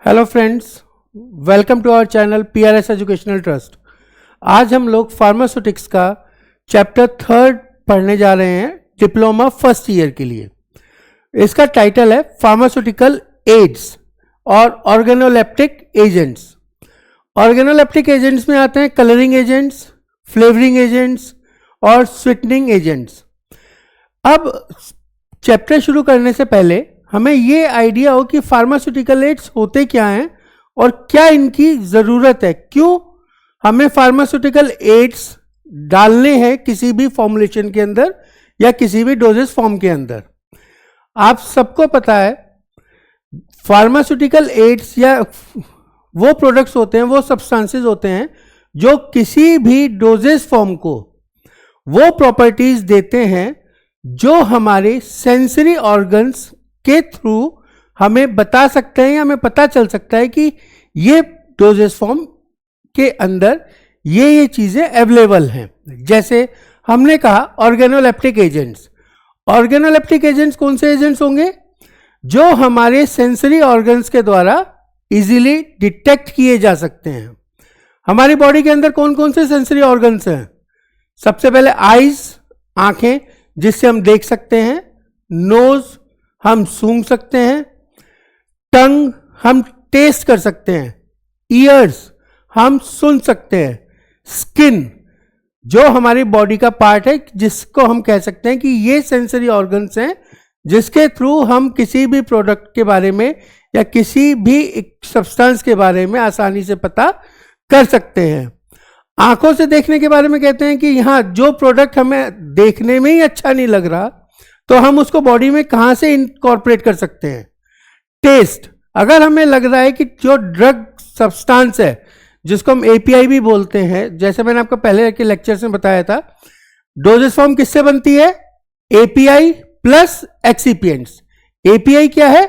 Hello friends, welcome to our channel PRS educational trust. आज हम लोग फार्मास्यूटिक्स का चैप्टर 3 पढ़ने जा रहे हैं डिप्लोमा फर्स्ट ईयर के लिए। इसका टाइटल है फार्मास्यूटिकल एड्स और ऑर्गेनोलेप्टिक एजेंट्स। ऑर्गेनोलेप्टिक एजेंट्स में आते हैं कलरिंग एजेंट्स, फ्लेवरिंग एजेंट्स और स्वीटनिंग एजेंट्स। अब चैप्टर शुरू करने से पहले हमें ये आइडिया हो कि फार्मास्यूटिकल एड्स होते क्या हैं और क्या इनकी ज़रूरत है, क्यों हमें फार्मास्यूटिकल एड्स डालने हैं किसी भी फॉर्मुलेशन के अंदर या किसी भी डोजेस फॉर्म के अंदर। आप सबको पता है फार्मास्यूटिकल एड्स या वो प्रोडक्ट्स होते हैं, वो सब्सटेंसेस होते हैं जो किसी भी डोजेस फॉर्म को वो प्रॉपर्टीज देते हैं जो हमारे सेंसरी ऑर्गन्स के थ्रू हमें बता सकते हैं या हमें पता चल सकता है कि ये डोजेस फॉर्म के अंदर ये चीज़ें अवेलेबल हैं। जैसे हमने कहा ऑर्गेनोलेप्टिक एजेंट्स। ऑर्गेनोलेप्टिक एजेंट्स कौन से एजेंट्स होंगे? जो हमारे सेंसरी ऑर्गन्स के द्वारा इजीली डिटेक्ट किए जा सकते हैं। हमारी बॉडी के अंदर कौन कौन से सेंसरी ऑर्गन्स हैं? सबसे पहले आईज, आंखें जिससे हम देख सकते हैं, नोज हम सूंघ सकते हैं, टंग हम टेस्ट कर सकते हैं, ईयर्स हम सुन सकते हैं, स्किन जो हमारी बॉडी का पार्ट है जिसको हम कह सकते हैं कि ये सेंसरी ऑर्गन्स हैं जिसके थ्रू हम किसी भी प्रोडक्ट के बारे में या किसी भी सब्सटेंस के बारे में आसानी से पता कर सकते हैं। आंखों से देखने के बारे में कहते हैं कि यहाँ जो प्रोडक्ट हमें देखने में ही अच्छा नहीं लग रहा तो हम उसको बॉडी में कहाँ से इनकॉर्पोरेट कर सकते हैं। टेस्ट, अगर हमें लग रहा है कि जो ड्रग सब्सटेंस है जिसको हम API भी बोलते हैं, जैसे मैंने आपको पहले के लेक्चर्स में बताया था, डोजेस फॉर्म किससे बनती है? API plus excipients. API क्या है?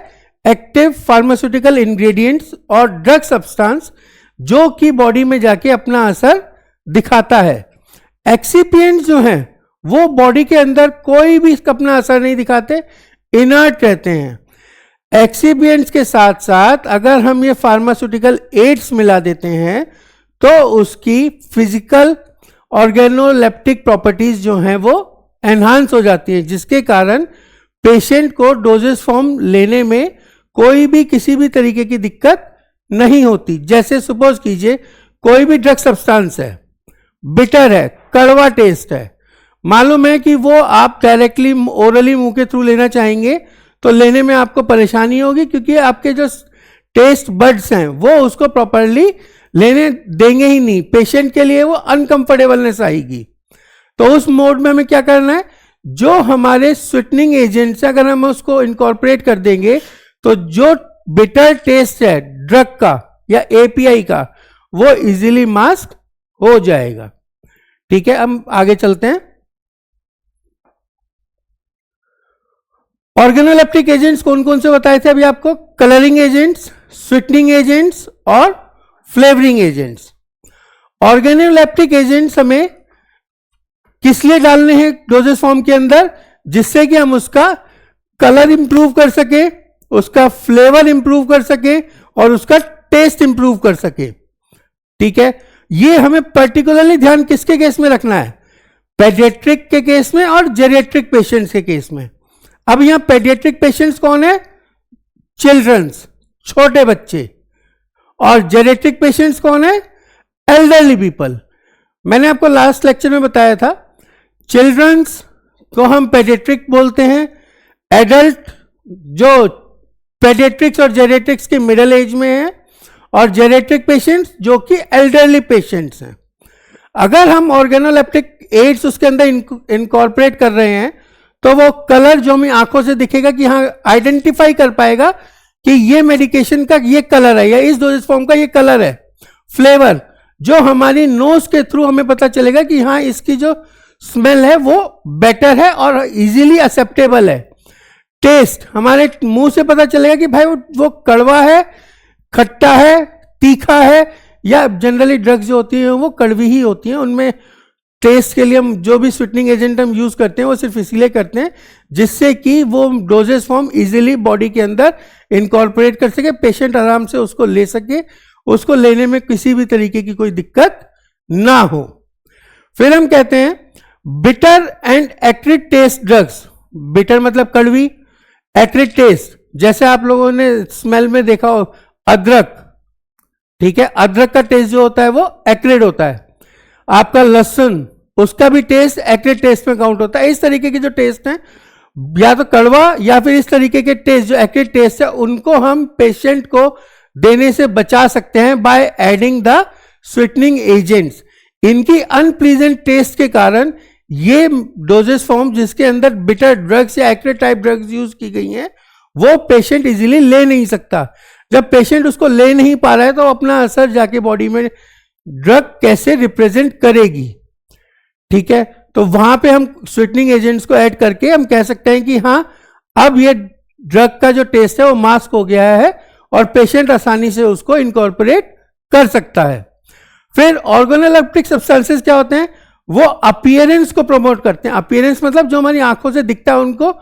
एक्टिव फार्मास्यूटिकल इंग्रेडिएंट्स और ड्रग सब्सटेंस जो कि बॉडी में जाके अपना असर दिखाता है। एक्सिपिएंट्स जो हैं वो बॉडी के अंदर कोई भी अपना असर नहीं दिखाते, इनर्ट रहते हैं। एक्सिपिएंट्स के साथ साथ अगर हम ये फार्मास्यूटिकल एड्स मिला देते हैं तो उसकी फिजिकल ऑर्गेनोलेप्टिक प्रॉपर्टीज जो हैं वो एनहांस हो जाती हैं, जिसके कारण पेशेंट को डोजेस फॉर्म लेने में कोई भी किसी भी तरीके की दिक्कत नहीं होती। जैसे सपोज कीजिए कोई भी ड्रग सब्सटेंस है, बिटर है, कड़वा टेस्ट है, मालूम है कि वो आप डायरेक्टली ओरली मुंह के थ्रू लेना चाहेंगे तो लेने में आपको परेशानी होगी, क्योंकि आपके जो टेस्ट बड्स हैं वो उसको प्रॉपरली लेने देंगे ही नहीं। पेशेंट के लिए वो अनकंफर्टेबलनेस आएगी। तो उस मोड में हमें क्या करना है? जो हमारे स्वीटनिंग एजेंट्स है अगर हम उसको इनकॉर्पोरेट कर देंगे तो जो बिटर टेस्ट है ड्रग का या API का वो इजीली मास्क हो जाएगा। ठीक है, हम आगे चलते हैं। ऑर्गेनोलेप्टिक एजेंट्स कौन कौन से बताए थे अभी आपको? कलरिंग एजेंट्स, स्वीटनिंग एजेंट्स और फ्लेवरिंग एजेंट्स। ऑर्गेनोलेप्टिक एजेंट्स हमें किस लिए डालने हैं डोजेस फॉर्म के अंदर? जिससे कि हम उसका कलर इंप्रूव कर सके, उसका फ्लेवर इंप्रूव कर सके और उसका टेस्ट इंप्रूव कर सके। ठीक है, ये हमें पर्टिकुलरली ध्यान किसके केस में रखना है? पेडियाट्रिक के केस में और जेरियाट्रिक पेशेंट्स के केस में। अब यहां पेडियाट्रिक पेशेंट्स कौन है? चिल्ड्रंस, छोटे बच्चे। और जेरियाट्रिक पेशेंट्स कौन है? Elderly people. मैंने आपको लास्ट लेक्चर में बताया था चिल्ड्रंस को हम पेडियाट्रिक बोलते हैं, एडल्ट जो पेडियाट्रिक्स और जेरियाट्रिक्स के मिडिल एज में है, और जेरियाट्रिक पेशेंट्स जो कि एल्डरली पेशेंट्स हैं। अगर हम ऑर्गेनोलेप्टिक एड्स उसके अंदर इनकॉर्पोरेट कर रहे हैं तो वो कलर जो हमें आंखों से दिखेगा कि हाँ आइडेंटिफाई कर पाएगा कि ये मेडिकेशन का ये कलर है या इस डोजेस फॉर्म का ये कलर है। फ्लेवर जो हमारी नोज के थ्रू हमें पता चलेगा कि हाँ इसकी जो स्मेल है वो बेटर है और इजीली एक्सेप्टेबल है। टेस्ट हमारे मुंह से पता चलेगा कि भाई वो कड़वा है, खट्टा है, तीखा है, या जनरली ड्रग्स जो होती है वो कड़वी ही होती हैं, उनमें टेस्ट के लिए हम जो भी स्वीटनिंग एजेंट हम यूज करते हैं वो सिर्फ इसीलिए करते हैं जिससे कि वो डोजेस फॉर्म इजीली बॉडी के अंदर इनकॉर्पोरेट कर सके, पेशेंट आराम से उसको ले सके, उसको लेने में किसी भी तरीके की कोई दिक्कत ना हो। फिर हम कहते हैं bitter and acrid taste drugs. Bitter मतलब कड़वी, एक्रिड टेस्ट जैसे आप लोगों ने स्मेल में देखा हो अदरक, ठीक है, अदरक का टेस्ट जो होता है वो एक्रिड होता है। आपका लहसुन, उसका भी टेस्ट एक्रिड टेस्ट में काउंट होता है। इस तरीके के जो टेस्ट हैं, या तो कड़वा या फिर इस तरीके के टेस्ट जो एक्रिड टेस्ट है, उनको हम पेशेंट को देने से बचा सकते हैं by adding the sweetening agents. इनकी अनप्लीजेंट टेस्ट के कारण ये डोजेस फॉर्म जिसके अंदर बिटर ड्रग्स या एक्रिड टाइप ड्रग्स यूज की गई हैं वो पेशेंट इजीली ले नहीं सकता। जब पेशेंट उसको ले नहीं पा रहा है तो अपना असर जाके बॉडी में ड्रग कैसे रिप्रेजेंट करेगी, ठीक है। तो वहां पे हम स्वीटनिंग एजेंट्स को ऐड करके हम कह सकते हैं कि हाँ, अब ये ड्रग का जो टेस्ट है वो मास्क हो गया है और पेशेंट आसानी से उसको इनकॉर्पोरेट कर सकता है। फिर ऑर्गेनोलेप्टिक सब्सटेंसेस क्या होते हैं, वो अपीयरेंस को प्रमोट करते हैं। अपीयरेंस मतलब जो हमारी आंखों से दिखता है उनको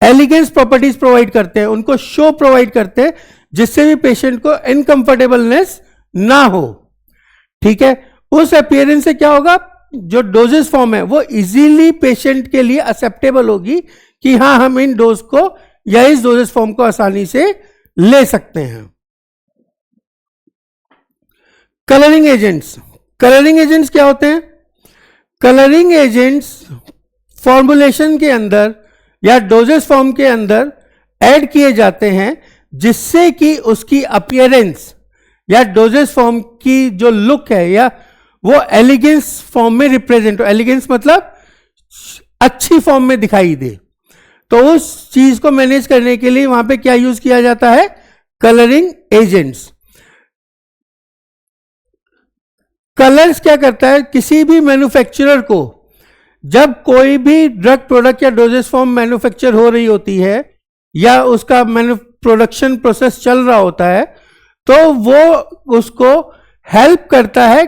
एलिगेंस प्रॉपर्टीज प्रोवाइड करते हैं, उनको शो प्रोवाइड करते हैं जिससे भी पेशेंट को इनकंफर्टेबलनेस ना हो, ठीक है। उस अपीयरेंस से क्या होगा, जो डोजेस फॉर्म है वो इजीली पेशेंट के लिए एक्सेप्टेबल होगी कि हाँ, हम इन डोज को या इस डोजेस फॉर्म को आसानी से ले सकते हैं। Colouring agents. कलरिंग एजेंट्स क्या होते हैं, कलरिंग एजेंट्स फॉर्मुलेशन के अंदर या डोजेस फॉर्म के अंदर ऐड किए जाते हैं जिससे कि उसकी अपीयरेंस या डोजेस फॉर्म की जो लुक है या वो एलिगेंस फॉर्म में रिप्रेजेंट हो। एलिगेंस मतलब अच्छी फॉर्म में दिखाई दे। तो उस चीज को मैनेज करने के लिए वहां पे क्या यूज किया जाता है, कलरिंग एजेंट्स। कलर्स क्या करता है, किसी भी मैन्युफैक्चरर को जब कोई भी ड्रग प्रोडक्ट या डोजेस फॉर्म मैन्युफैक्चर हो रही होती है या उसका प्रोडक्शन प्रोसेस चल रहा होता है, तो वो उसको हेल्प करता है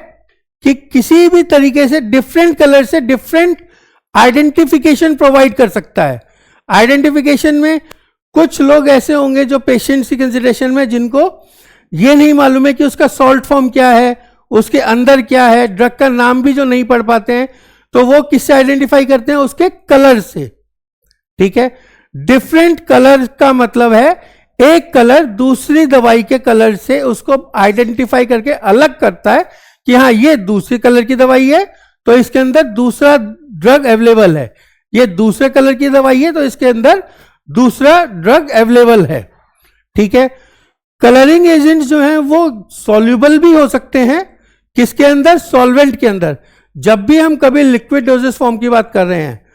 कि किसी भी तरीके से डिफरेंट कलर से डिफरेंट आइडेंटिफिकेशन प्रोवाइड कर सकता है। आइडेंटिफिकेशन में कुछ लोग ऐसे होंगे जो पेशेंट्स की कंसिडरेशन में जिनको ये नहीं मालूम है कि उसका सॉल्ट फॉर्म क्या है, उसके अंदर क्या है, ड्रग का नाम भी जो नहीं पढ़ पाते हैं, तो वो किससे आइडेंटिफाई करते हैं, उसके कलर से, ठीक है। डिफरेंट कलर का मतलब है एक कलर दूसरी दवाई के कलर से उसको आइडेंटिफाई करके अलग करता है कि हाँ, ये दूसरी कलर की दवाई है तो इसके अंदर दूसरा ड्रग अवेलेबल है, ये दूसरे कलर की दवाई है तो इसके अंदर दूसरा ड्रग अवेलेबल है, ठीक है। कलरिंग एजेंट्स जो हैं वो सॉल्युबल भी हो सकते हैं, किसके अंदर, सॉल्वेंट के अंदर। जब भी हम कभी लिक्विड डोजेस फॉर्म की बात कर रहे हैं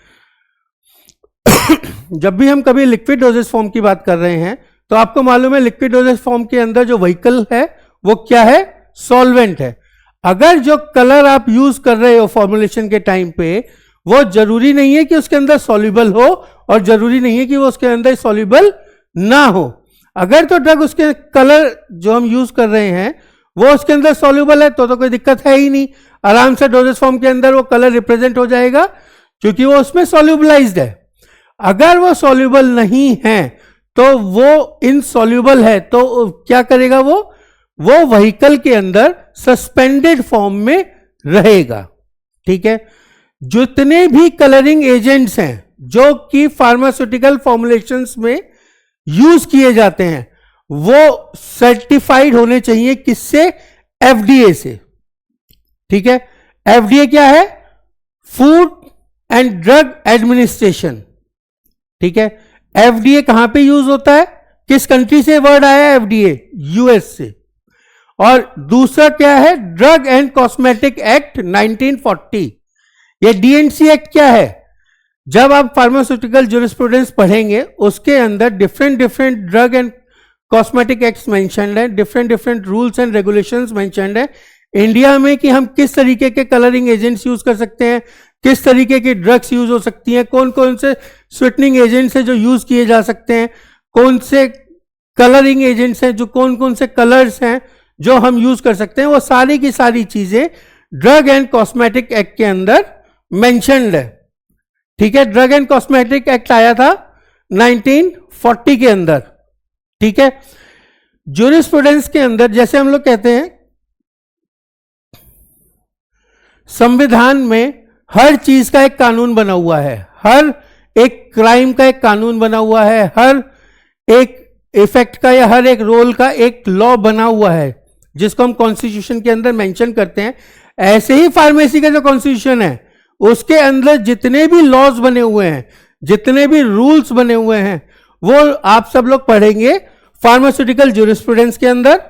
जब भी हम कभी लिक्विड डोजेस फॉर्म की बात कर रहे हैं तो आपको मालूम है लिक्विड डोजेस फॉर्म के अंदर जो व्हीकल है वो क्या है, सॉल्वेंट है। अगर जो कलर आप यूज कर रहे हो फॉर्मुलेशन के टाइम पे वो जरूरी नहीं है कि उसके अंदर सॉल्युबल हो और जरूरी नहीं है कि वो उसके अंदर सॉल्युबल ना हो। अगर तो ड्रग उसके कलर जो हम यूज कर रहे हैं वो उसके अंदर सॉल्युबल है तो कोई दिक्कत है ही नहीं, आराम से डोजेस फॉर्म के अंदर वो कलर रिप्रेजेंट हो जाएगा क्योंकि वो उसमें सॉल्युबलाइज्ड है। अगर वो सॉल्युबल नहीं है तो वो इनसॉल्युबल है तो क्या करेगा, वो व्हीकल के अंदर सस्पेंडेड फॉर्म में रहेगा, ठीक है। जितने भी कलरिंग एजेंट्स हैं जो कि फार्मास्यूटिकल फॉर्मुलेशंस में यूज किए जाते हैं वो सर्टिफाइड होने चाहिए, किससे, एफडीए से, ठीक है। एफडीए क्या है, फूड एंड ड्रग एडमिनिस्ट्रेशन, ठीक है। एफडीए कहां पे यूज होता है, किस कंट्री से वर्ड आया है एफडीए, यूएस से। और दूसरा क्या है, ड्रग एंड कॉस्मेटिक एक्ट 1940। ये डीएनसी एक्ट क्या है, जब आप फार्मास्यूटिकल ज्यूरिस्प्रूडेंस पढ़ेंगे उसके अंदर different drug and cosmetic acts mentioned है, different rules and regulations mentioned है इंडिया में कि हम किस तरीके के कलरिंग एजेंट्स यूज कर सकते हैं, किस तरीके की ड्रग्स यूज हो सकती हैं, कौन कौन से स्वीटनिंग एजेंट्स हैं जो यूज किए जा सकते हैं, कौन से कलरिंग एजेंट्स हैं जो कौन से कलर्स हैं जो हम यूज कर सकते हैं। वो सारी की सारी चीजें ड्रग एंड कॉस्मेटिक एक्ट के अंदर मेंशन्ड है। ठीक है, ड्रग एंड कॉस्मेटिक एक्ट आया था 1940 के अंदर। ठीक है, ज्यूरिस्प्रूडेंस के अंदर जैसे हम लोग कहते हैं संविधान में हर चीज का एक कानून बना हुआ है, हर एक क्राइम का एक कानून बना हुआ है, हर एक इफेक्ट का या हर एक रोल का एक लॉ बना हुआ है जिसको हम कॉन्स्टिट्यूशन के अंदर मेंशन करते हैं। ऐसे ही फार्मेसी का जो कॉन्स्टिट्यूशन है उसके अंदर जितने भी लॉज बने हुए हैं, जितने भी रूल्स बने हुए हैं, वो आप सब लोग पढ़ेंगे फार्मास्यूटिकल ज्यूरिस्प्रूडेंस के अंदर।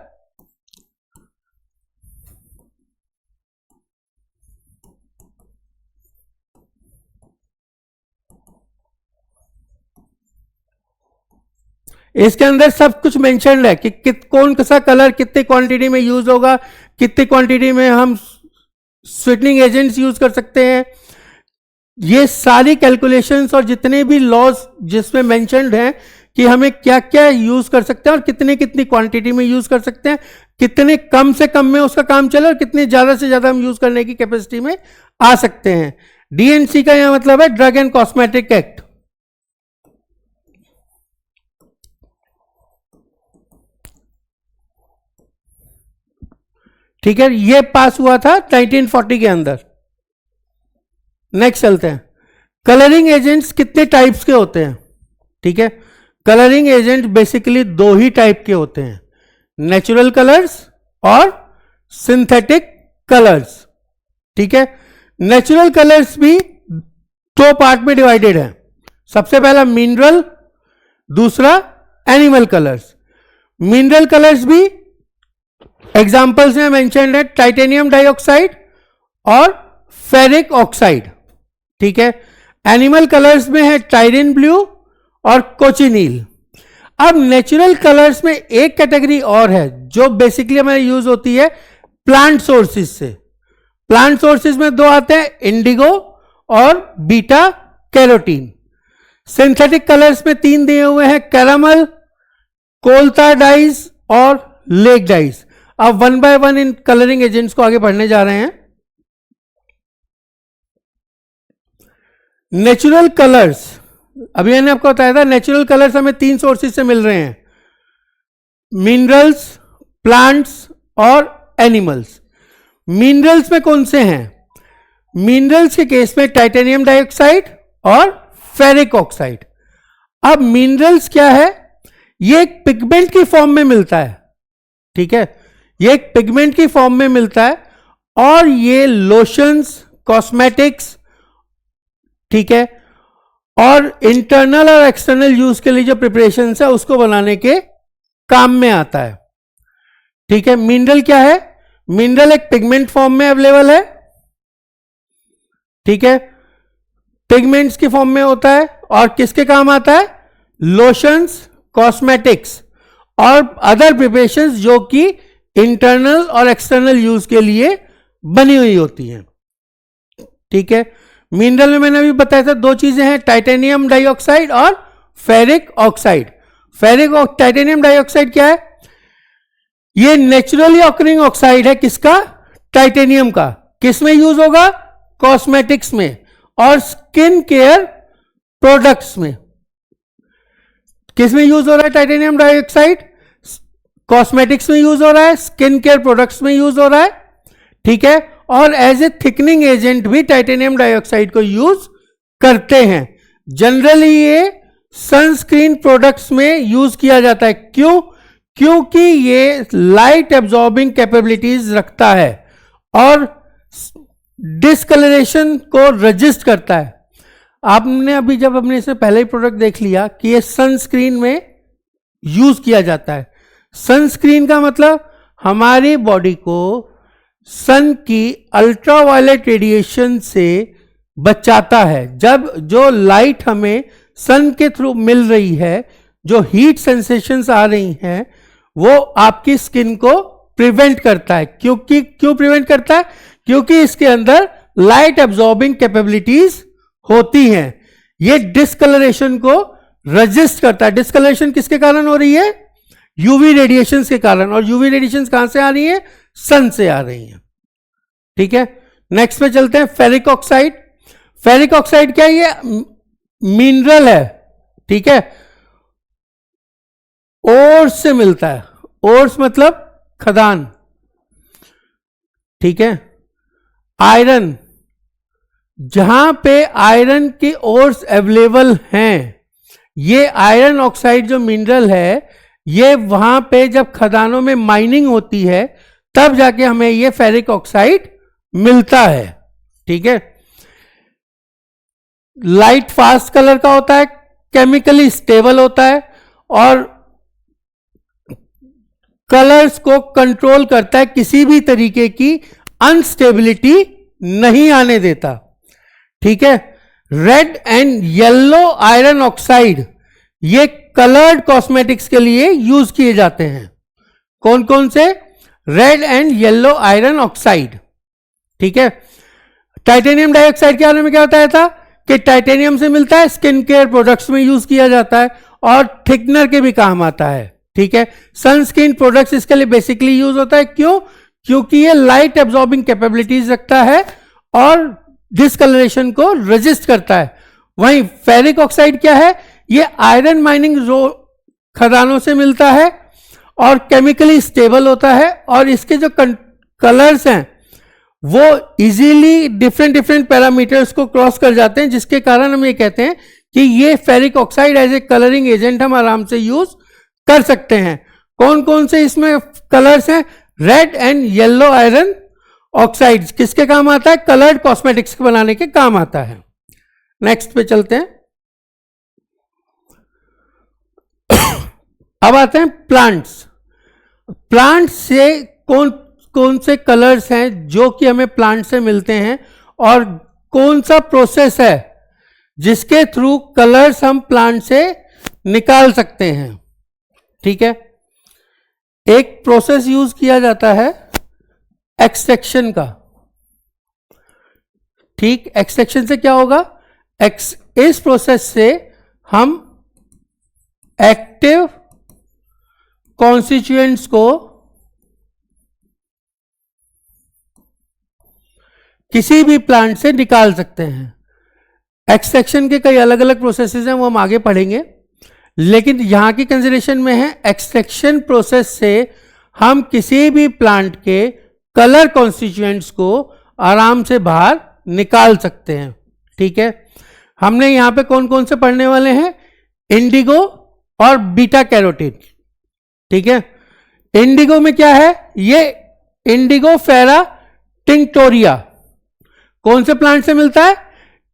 इसके अंदर सब कुछ मेंशन्ड है कि कौन सा कलर कितने क्वांटिटी में यूज होगा, कितनी क्वांटिटी में हम स्वीटनिंग एजेंट्स यूज कर सकते हैं। ये सारी कैलकुलेशंस और जितने भी लॉज जिसमें मेंशन्ड हैं कि हमें क्या क्या यूज कर सकते हैं और कितने कितनी क्वांटिटी में यूज कर सकते हैं, कितने कम से कम में उसका काम चले और कितने ज्यादा से ज्यादा हम यूज करने की कैपेसिटी में आ सकते हैं। डीएनसी का यह मतलब है ड्रग एंड कॉस्मेटिक एक्ट। ठीक है, ये पास हुआ था 1940 के अंदर। नेक्स्ट चलते हैं, कलरिंग एजेंट्स कितने टाइप्स के होते हैं। ठीक है, कलरिंग एजेंट बेसिकली दो ही टाइप के होते हैं, नेचुरल कलर्स और सिंथेटिक कलर्स। ठीक है, नेचुरल कलर्स भी दो पार्ट में डिवाइडेड है। सबसे पहला मिनरल, दूसरा एनिमल कलर्स। मिनरल कलर्स भी एग्जाम्पल्स में मेंशन्ड है टाइटेनियम डाइऑक्साइड और फेरिक ऑक्साइड। ठीक है, एनिमल कलर्स में है टाइरिन ब्लू और कोचिनील। अब नेचुरल कलर्स में एक कैटेगरी और है जो बेसिकली हमारे यूज होती है प्लांट सोर्सेज से। प्लांट सोर्सेज में दो आते हैं, इंडिगो और बीटा कैरोटीन। सिंथेटिक कलर्स में तीन दिए हुए हैं, कैरामल, कोलता डाइज और लेक डाइज। अब one by one in colouring agents को आगे बढ़ने जा रहे हैं। नेचुरल कलर्स, अभी मैंने आपको बताया था नेचुरल कलर्स हमें तीन सोर्सेज से मिल रहे हैं, मिनरल्स, प्लांट्स और एनिमल्स। मिनरल्स में कौन से हैं? मिनरल्स के केस में टाइटेनियम डाइऑक्साइड और फेरिक ऑक्साइड। अब मिनरल्स क्या है? ये एक पिगमेंट की फॉर्म में मिलता है। ठीक है, ये एक पिगमेंट की फॉर्म में मिलता है और ये लोशंस, कॉस्मेटिक्स, ठीक है, और इंटरनल और एक्सटर्नल यूज के लिए जो प्रिपरेशन है उसको बनाने के काम में आता है। ठीक है, मिनरल क्या है? मिनरल एक पिगमेंट फॉर्म में अवेलेबल है। ठीक है, पिगमेंट्स की फॉर्म में होता है और किसके काम आता है? लोशंस, कॉस्मेटिक्स और अदर प्रिपरेशंस जो कि इंटरनल और एक्सटर्नल यूज के लिए बनी हुई होती हैं। ठीक है, मिनरल में मैंने अभी बताया था दो चीजें हैं, टाइटेनियम डाइऑक्साइड और फेरिक ऑक्साइड। टाइटेनियम डाइऑक्साइड क्या है? ये नेचुरली ऑकरिंग ऑक्साइड है। किसका? टाइटेनियम का। किस में यूज होगा? कॉस्मेटिक्स में और स्किन केयर प्रोडक्ट्स में। किस में यूज हो रहा है टाइटेनियम डाइऑक्साइड? कॉस्मेटिक्स में यूज हो रहा है, स्किन केयर प्रोडक्ट्स में यूज हो रहा है। ठीक है, और एज ए थिकनिंग एजेंट भी टाइटेनियम डाइऑक्साइड को यूज करते हैं। जनरली ये सनस्क्रीन प्रोडक्ट्स में यूज किया जाता है। क्यों? क्योंकि ये लाइट एब्जॉर्बिंग कैपेबिलिटीज रखता है और डिस्कलरेशन को रजिस्ट करता है। आपने अभी जब हमने इससे पहले ही प्रोडक्ट देख लिया कि ये सनस्क्रीन में यूज किया जाता है। सनस्क्रीन का मतलब हमारी बॉडी को सन की अल्ट्रावायलेट रेडिएशन से बचाता है। जब जो लाइट हमें सन के थ्रू मिल रही है, जो हीट सेंसेशंस आ रही हैं, वो आपकी स्किन को प्रिवेंट करता है। क्यों प्रिवेंट करता है? क्योंकि इसके अंदर लाइट एब्जॉर्बिंग कैपेबिलिटीज होती हैं। ये डिस्कलरेशन को रजिस्ट करता है। डिस्कलरेशन किसके कारण हो रही है? यूवी रेडिएशंस के कारण। और यूवी रेडिएशंस कहां से आ रही है? सन से आ रही है। ठीक है, नेक्स्ट पे चलते हैं, फेरिक ऑक्साइड। फेरिक ऑक्साइड क्या है? ये मिनरल है, ठीक है, ओर्स से मिलता है। ओर्स मतलब खदान, ठीक है। आयरन, जहां पे आयरन के ओर्स अवेलेबल हैं, ये आयरन ऑक्साइड जो मिनरल है, ये वहां पे जब खदानों में माइनिंग होती है तब जाके हमें ये फेरिक ऑक्साइड मिलता है, ठीक है। लाइट फास्ट कलर का होता है, केमिकली स्टेबल होता है और कलर्स को कंट्रोल करता है, किसी भी तरीके की अनस्टेबिलिटी नहीं आने देता, ठीक है। Red and yellow iron oxide ये कलर्ड कॉस्मेटिक्स के लिए यूज किए जाते हैं। कौन कौन से? Red and yellow iron oxide, ठीक है। टाइटेनियम डाइऑक्साइड के बारे में क्या बताया था कि टाइटेनियम से मिलता है, स्किन केयर प्रोडक्ट्स में यूज किया जाता है और थिकनर के भी काम आता है, ठीक है। सनस्क्रीन प्रोडक्ट्स इसके लिए बेसिकली यूज होता है। क्यों? क्योंकि ये लाइट एब्जॉर्बिंग कैपेबिलिटीज रखता है और डिसकलरेशन को रेजिस्ट करता है। वहीं फेरिक ऑक्साइड क्या है? ये आयरन माइनिंग खदानों से मिलता है और केमिकली स्टेबल होता है और इसके जो कलर्स हैं वो इजीली डिफरेंट पैरामीटर्स को क्रॉस कर जाते हैं, जिसके कारण हम ये कहते हैं कि ये ferric oxide as a colouring agent हम आराम से यूज कर सकते हैं। कौन कौन से इसमें कलर्स हैं? Red and yellow iron oxides किसके काम आता है? कलर्ड कॉस्मेटिक्स बनाने के काम आता है। नेक्स्ट पे चलते हैं। अब आते हैं प्लांट्स। प्लांट से कौन कौन से कलर्स हैं जो कि हमें प्लांट से मिलते हैं और कौन सा प्रोसेस है जिसके थ्रू कलर्स हम प्लांट से निकाल सकते हैं, ठीक है। एक प्रोसेस यूज किया जाता है एक्सट्रैक्शन का, ठीक। एक्सट्रैक्शन से क्या होगा? इस प्रोसेस से हम एक्टिव कॉन्स्टिट्यूएंट्स को किसी भी प्लांट से निकाल सकते हैं। एक्सट्रैक्शन के कई अलग अलग प्रोसेसेस हैं, वो हम आगे पढ़ेंगे, लेकिन यहां की कंसिडरेशन में है एक्सट्रैक्शन प्रोसेस से हम किसी भी प्लांट के कलर कॉन्स्टिट्यूएंट्स को आराम से बाहर निकाल सकते हैं, ठीक है। हमने यहां पे कौन कौन से पढ़ने वाले हैं? इंडिगो और बीटा कैरोटीन, ठीक है। इंडिगो में क्या है? ये इंडिगो फेरा टिंक्टोरिया कौन से प्लांट से मिलता है?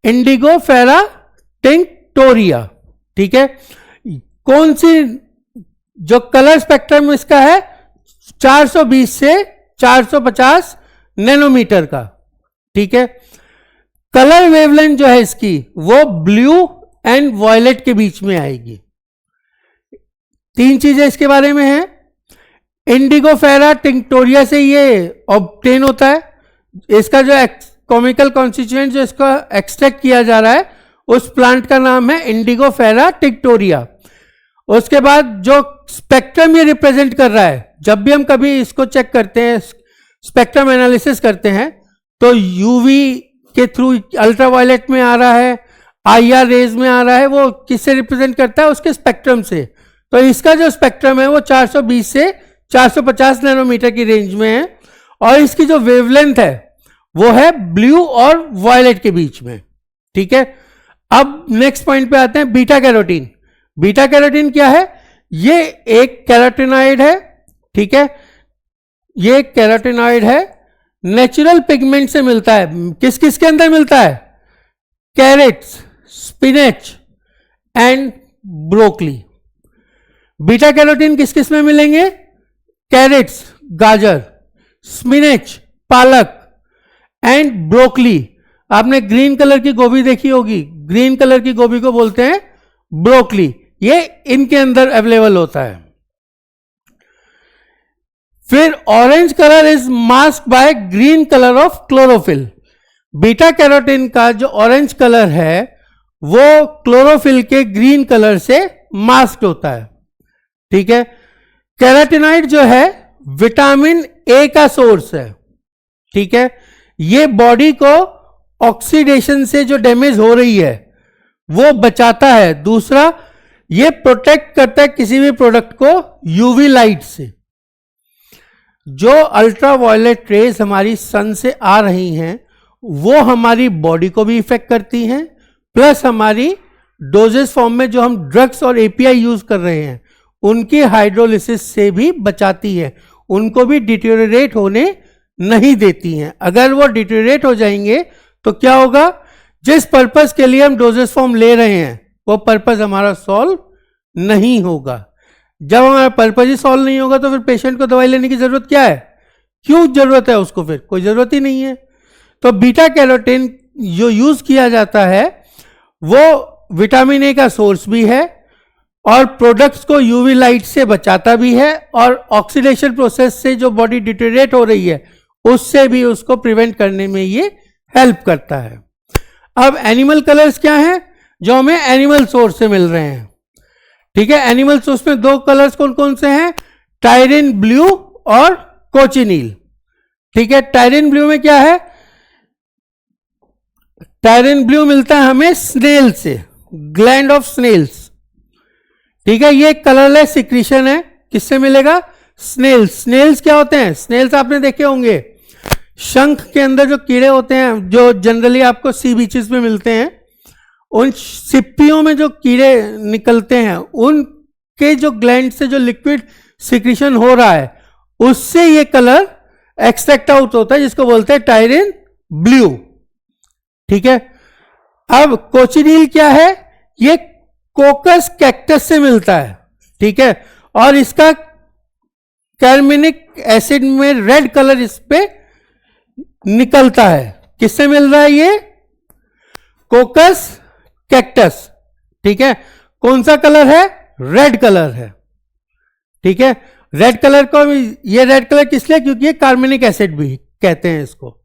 इंडिगो फेरा टिंक्टोरिया, ठीक है। कौन सी जो कलर स्पेक्ट्रम इसका है? 420 से 450 नैनोमीटर का, ठीक है। कलर वेवलेंथ जो है इसकी वो ब्लू एंड वॉयलेट के बीच में आएगी। तीन चीजें इसके बारे में हैं। इंडिगो फेरा टिंक्टोरिया से ये ऑब्टेन होता है, इसका जो केमिकल कॉन्स्टिट्यूएंट जो इसका एक्सट्रैक्ट किया जा रहा है उस प्लांट का नाम है इंडिगो फेरा टिंक्टोरिया। उसके बाद जो स्पेक्ट्रम ये रिप्रेजेंट कर रहा है, जब भी हम कभी इसको चेक करते हैं, स्पेक्ट्रम एनालिसिस करते हैं, तो यूवी के थ्रू अल्ट्रावायलेट में आ रहा है, आईआर रेज में आ रहा है, वो किससे रिप्रेजेंट करता है? उसके स्पेक्ट्रम से। तो इसका जो स्पेक्ट्रम है वो 420 से 450 नैनोमीटर की रेंज में है और इसकी जो वेवलेंथ है वो है ब्लू और वायलेट के बीच में, ठीक है। अब नेक्स्ट पॉइंट पे आते हैं, बीटा कैरोटीन। बीटा कैरोटीन क्या है? ये एक कैरोटीनॉइड है, ठीक है। ये कैरोटीनॉइड है, नेचुरल पिगमेंट से मिलता है। किस किस के अंदर मिलता है? Carrots, spinach and broccoli. Beta carotene किस किस में मिलेंगे? कैरेट्स गाजर, स्पिनच पालक एंड ब्रोकली। आपने ग्रीन कलर की गोभी देखी होगी, ग्रीन कलर की गोभी को बोलते हैं ब्रोकली, ये इनके अंदर अवेलेबल होता है। फिर orange colour is mask by green colour of chlorophyll. Beta carotene का जो ऑरेंज कलर है वो क्लोरोफिल के ग्रीन कलर से मास्क होता है, ठीक है। कैरोटीनॉइड जो है विटामिन ए का सोर्स है, ठीक है। ये बॉडी को ऑक्सीडेशन से जो डैमेज हो रही है वो बचाता है। दूसरा, ये प्रोटेक्ट करता है किसी भी प्रोडक्ट को यूवी लाइट से। जो अल्ट्रावायलेट रेज हमारी सन से आ रही हैं वो हमारी बॉडी को भी इफेक्ट करती हैं, प्लस हमारी डोजेस फॉर्म में जो हम ड्रग्स और एपीआई यूज कर रहे हैं उनकी हाइड्रोलिसिस से भी बचाती है, उनको भी डिटेरियोरेट होने नहीं देती हैं। अगर वो डिटेरियोरेट हो जाएंगे तो क्या होगा, जिस पर्पस के लिए हम डोजेस फॉर्म ले रहे हैं वो पर्पस हमारा सॉल्व नहीं होगा। जब हमारा पर्पस ही सॉल्व नहीं होगा तो फिर पेशेंट को दवाई लेने की जरूरत क्या है, क्यों जरूरत है उसको, फिर कोई जरूरत ही नहीं है। तो बीटा कैरोटीन जो यूज किया जाता है वो विटामिन ए का सोर्स भी है और प्रोडक्ट्स को यूवी लाइट से बचाता भी है और ऑक्सीडेशन प्रोसेस से जो बॉडी डिटेरियोरेट हो रही है उससे भी उसको प्रिवेंट करने में ये हेल्प करता है। अब एनिमल कलर्स क्या हैं, जो हमें एनिमल सोर्स से मिल रहे हैं। ठीक है, एनिमल सोर्स में दो कलर्स कौन कौन से हैं, टायरिन ब्लू और कोचिनील। ठीक है, टायरिन ब्लू में क्या है, टायरिन ब्लू मिलता है हमें स्नेल से, ग्लैंड ऑफ स्नेल्स। ठीक है, ये कलरलेस सिक्रीशन है, किससे मिलेगा, स्नेल्स। स्नेल्स क्या होते हैं, स्नेल्स आपने देखे होंगे, शंख के अंदर जो कीड़े होते हैं जो जनरली आपको सी बीचेस में मिलते हैं, उन सिप्पियों में जो कीड़े निकलते हैं उनके जो ग्लैंड से जो लिक्विड सिक्रीशन हो रहा है उससे ये कलर एक्सट्रैक्ट आउट होता है, जिसको बोलते हैं टायरिन ब्लू। ठीक है, अब कोचिनील क्या है, ये कोकस कैक्टस से मिलता है। ठीक है, और इसका कार्बनिक एसिड में रेड कलर इस पे निकलता है। किससे मिल रहा है ये, कोकस कैक्टस। ठीक है, कौन सा कलर है, रेड कलर है। ठीक है, रेड कलर को, ये रेड कलर किस लिए, क्योंकि ये कार्बनिक एसिड भी कहते हैं इसको।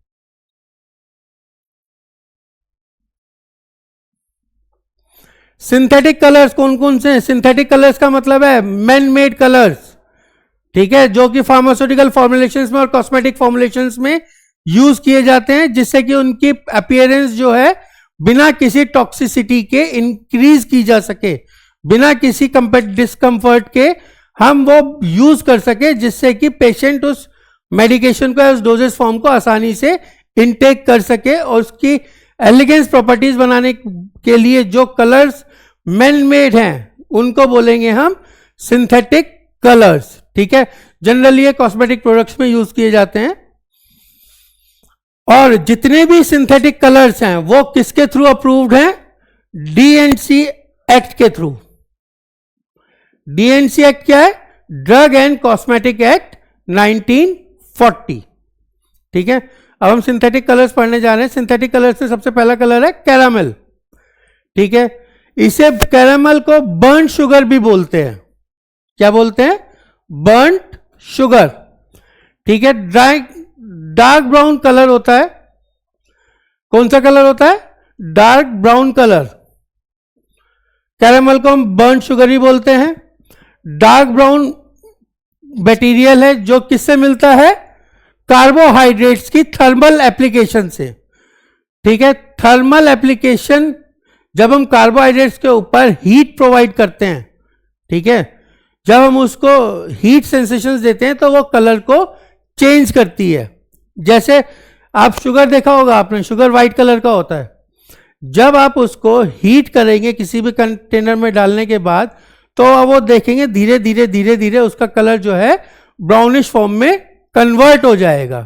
सिंथेटिक कलर्स कौन कौन से हैं, सिंथेटिक कलर्स का मतलब है मैन मेड कलर्स। ठीक है, जो कि फार्मास्यूटिकल फॉर्मुलेशंस में और कॉस्मेटिक फॉर्मुलेशंस में यूज किए जाते हैं, जिससे कि उनकी अपीयरेंस जो है बिना किसी टॉक्सिसिटी के इंक्रीज की जा सके, बिना किसी डिस्कंफर्ट के हम वो यूज कर सके, जिससे कि पेशेंट उस मेडिकेशन को, उस डोजेस फॉर्म को आसानी से इनटेक कर सके। और उसकी एलिगेंस प्रॉपर्टीज बनाने के लिए जो कलर्स मैन मेड हैं उनको बोलेंगे हम सिंथेटिक कलर्स। ठीक है, जनरली ये कॉस्मेटिक प्रोडक्ट्स में यूज किए जाते हैं। और जितने भी सिंथेटिक कलर्स हैं वो किसके थ्रू अप्रूव्ड हैं, डीएनसी एक्ट के थ्रू। डीएनसी एक्ट क्या है, ड्रग एंड कॉस्मेटिक एक्ट 1940। ठीक है, अब हम सिंथेटिक कलर्स पढ़ने जा रहे हैं। सिंथेटिक कलर्स में सबसे पहला कलर है कैरामल। ठीक है, इसे कैरामल को बर्न शुगर भी बोलते हैं। क्या बोलते हैं, बर्न्ड शुगर। ठीक है, डार्क ब्राउन कलर होता है। कौन सा कलर होता है, डार्क ब्राउन कलर। कैरामल को हम बर्न शुगर ही बोलते हैं। डार्क ब्राउन मटेरियल है जो किससे मिलता है, कार्बोहाइड्रेट्स की थर्मल एप्लीकेशन से। ठीक है, थर्मल एप्लीकेशन, जब हम कार्बोहाइड्रेट्स के ऊपर हीट प्रोवाइड करते हैं, ठीक है, जब हम उसको हीट सेंसेशंस देते हैं तो वो कलर को चेंज करती है। जैसे आप शुगर देखा होगा आपने, शुगर व्हाइट कलर का होता है। जब आप उसको हीट करेंगे किसी भी कंटेनर में डालने के बाद, तो वो देखेंगे धीरे धीरे धीरे धीरे उसका कलर जो है ब्राउनिश फॉर्म में कन्वर्ट हो जाएगा।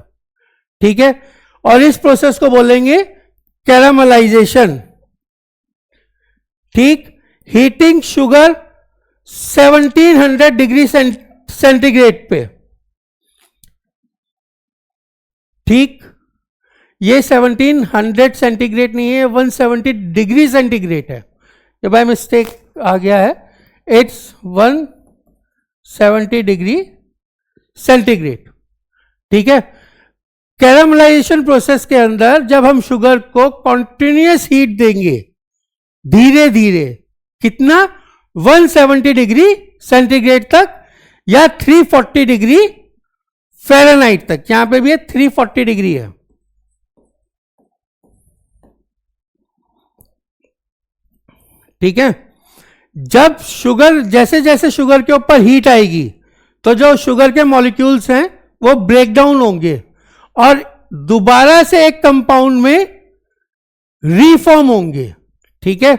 ठीक है, और इस प्रोसेस को बोलेंगे कैरामलाइजेशन। ठीक, हीटिंग शुगर 1700 डिग्री सेंटीग्रेड पे। ठीक, ये 1700 सेंटीग्रेड नहीं है, 170 डिग्री सेंटीग्रेड है, ये बाय मिस्टेक आ गया है। It's 170 degree centigrade. ठीक है, कैरामलाइजेशन प्रोसेस के अंदर जब हम शुगर को कॉन्टिन्यूअस हीट देंगे धीरे धीरे, कितना, 170 डिग्री सेंटीग्रेड तक या 340 डिग्री फ़ारेनहाइट तक। यहां पे भी 340 डिग्री है। ठीक है। जब शुगर, जैसे जैसे शुगर के ऊपर हीट आएगी तो जो शुगर के मॉलिक्यूल्स हैं वो ब्रेक डाउन होंगे और दोबारा से एक कंपाउंड में रीफॉर्म होंगे, ठीक है,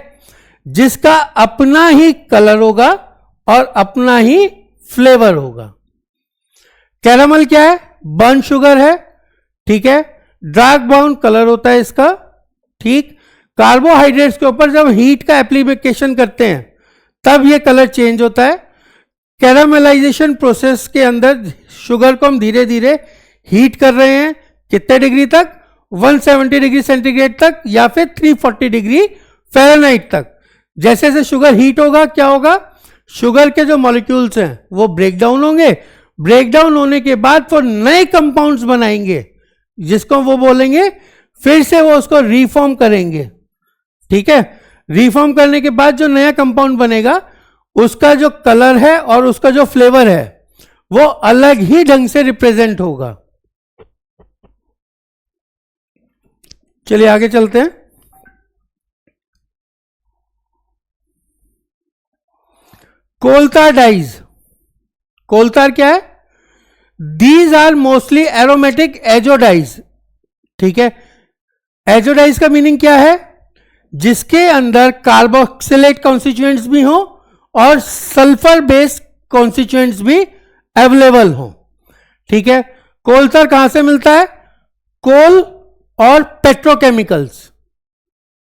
जिसका अपना ही कलर होगा और अपना ही फ्लेवर होगा। कैरामल क्या है? बर्न शुगर है, ठीक है, डार्क ब्राउन कलर होता है इसका, ठीक। कार्बोहाइड्रेट्स के ऊपर जब हीट का एप्लीकेशन करते हैं तब ये कलर चेंज होता है। कैरामलाइजेशन प्रोसेस के अंदर शुगर को हम धीरे धीरे हीट कर रहे हैं, कितने डिग्री तक? 170 डिग्री सेंटीग्रेड तक या फिर 340 डिग्री फ़ारेनहाइट तक। जैसे जैसे शुगर हीट होगा क्या होगा? शुगर के जो मॉलिक्यूल्स हैं वो ब्रेक डाउन होंगे, ब्रेक डाउन होने के बाद वो नए कंपाउंड्स बनाएंगे जिसको वो बोलेंगे, फिर से वो उसको रीफॉर्म करेंगे, ठीक है। रीफॉर्म करने के बाद जो नया कंपाउंड बनेगा उसका जो कलर है और उसका जो फ्लेवर है वो अलग ही ढंग से रिप्रेजेंट होगा। चलिए आगे चलते हैं। कोलतार डाइज, कोलतार क्या है? दीज आर मोस्टली एरोमेटिक एजोडाइज, ठीक है। एजोडाइज का मीनिंग क्या है? जिसके अंदर कार्बोक्सिलेट कॉन्स्टिट्यूएंट्स भी हो और सल्फर बेस्ड कॉन्स्टिट्यूएंट्स भी अवेलेबल हो, ठीक है। कोलतार कहां से मिलता है? कोल और पेट्रोकेमिकल्स,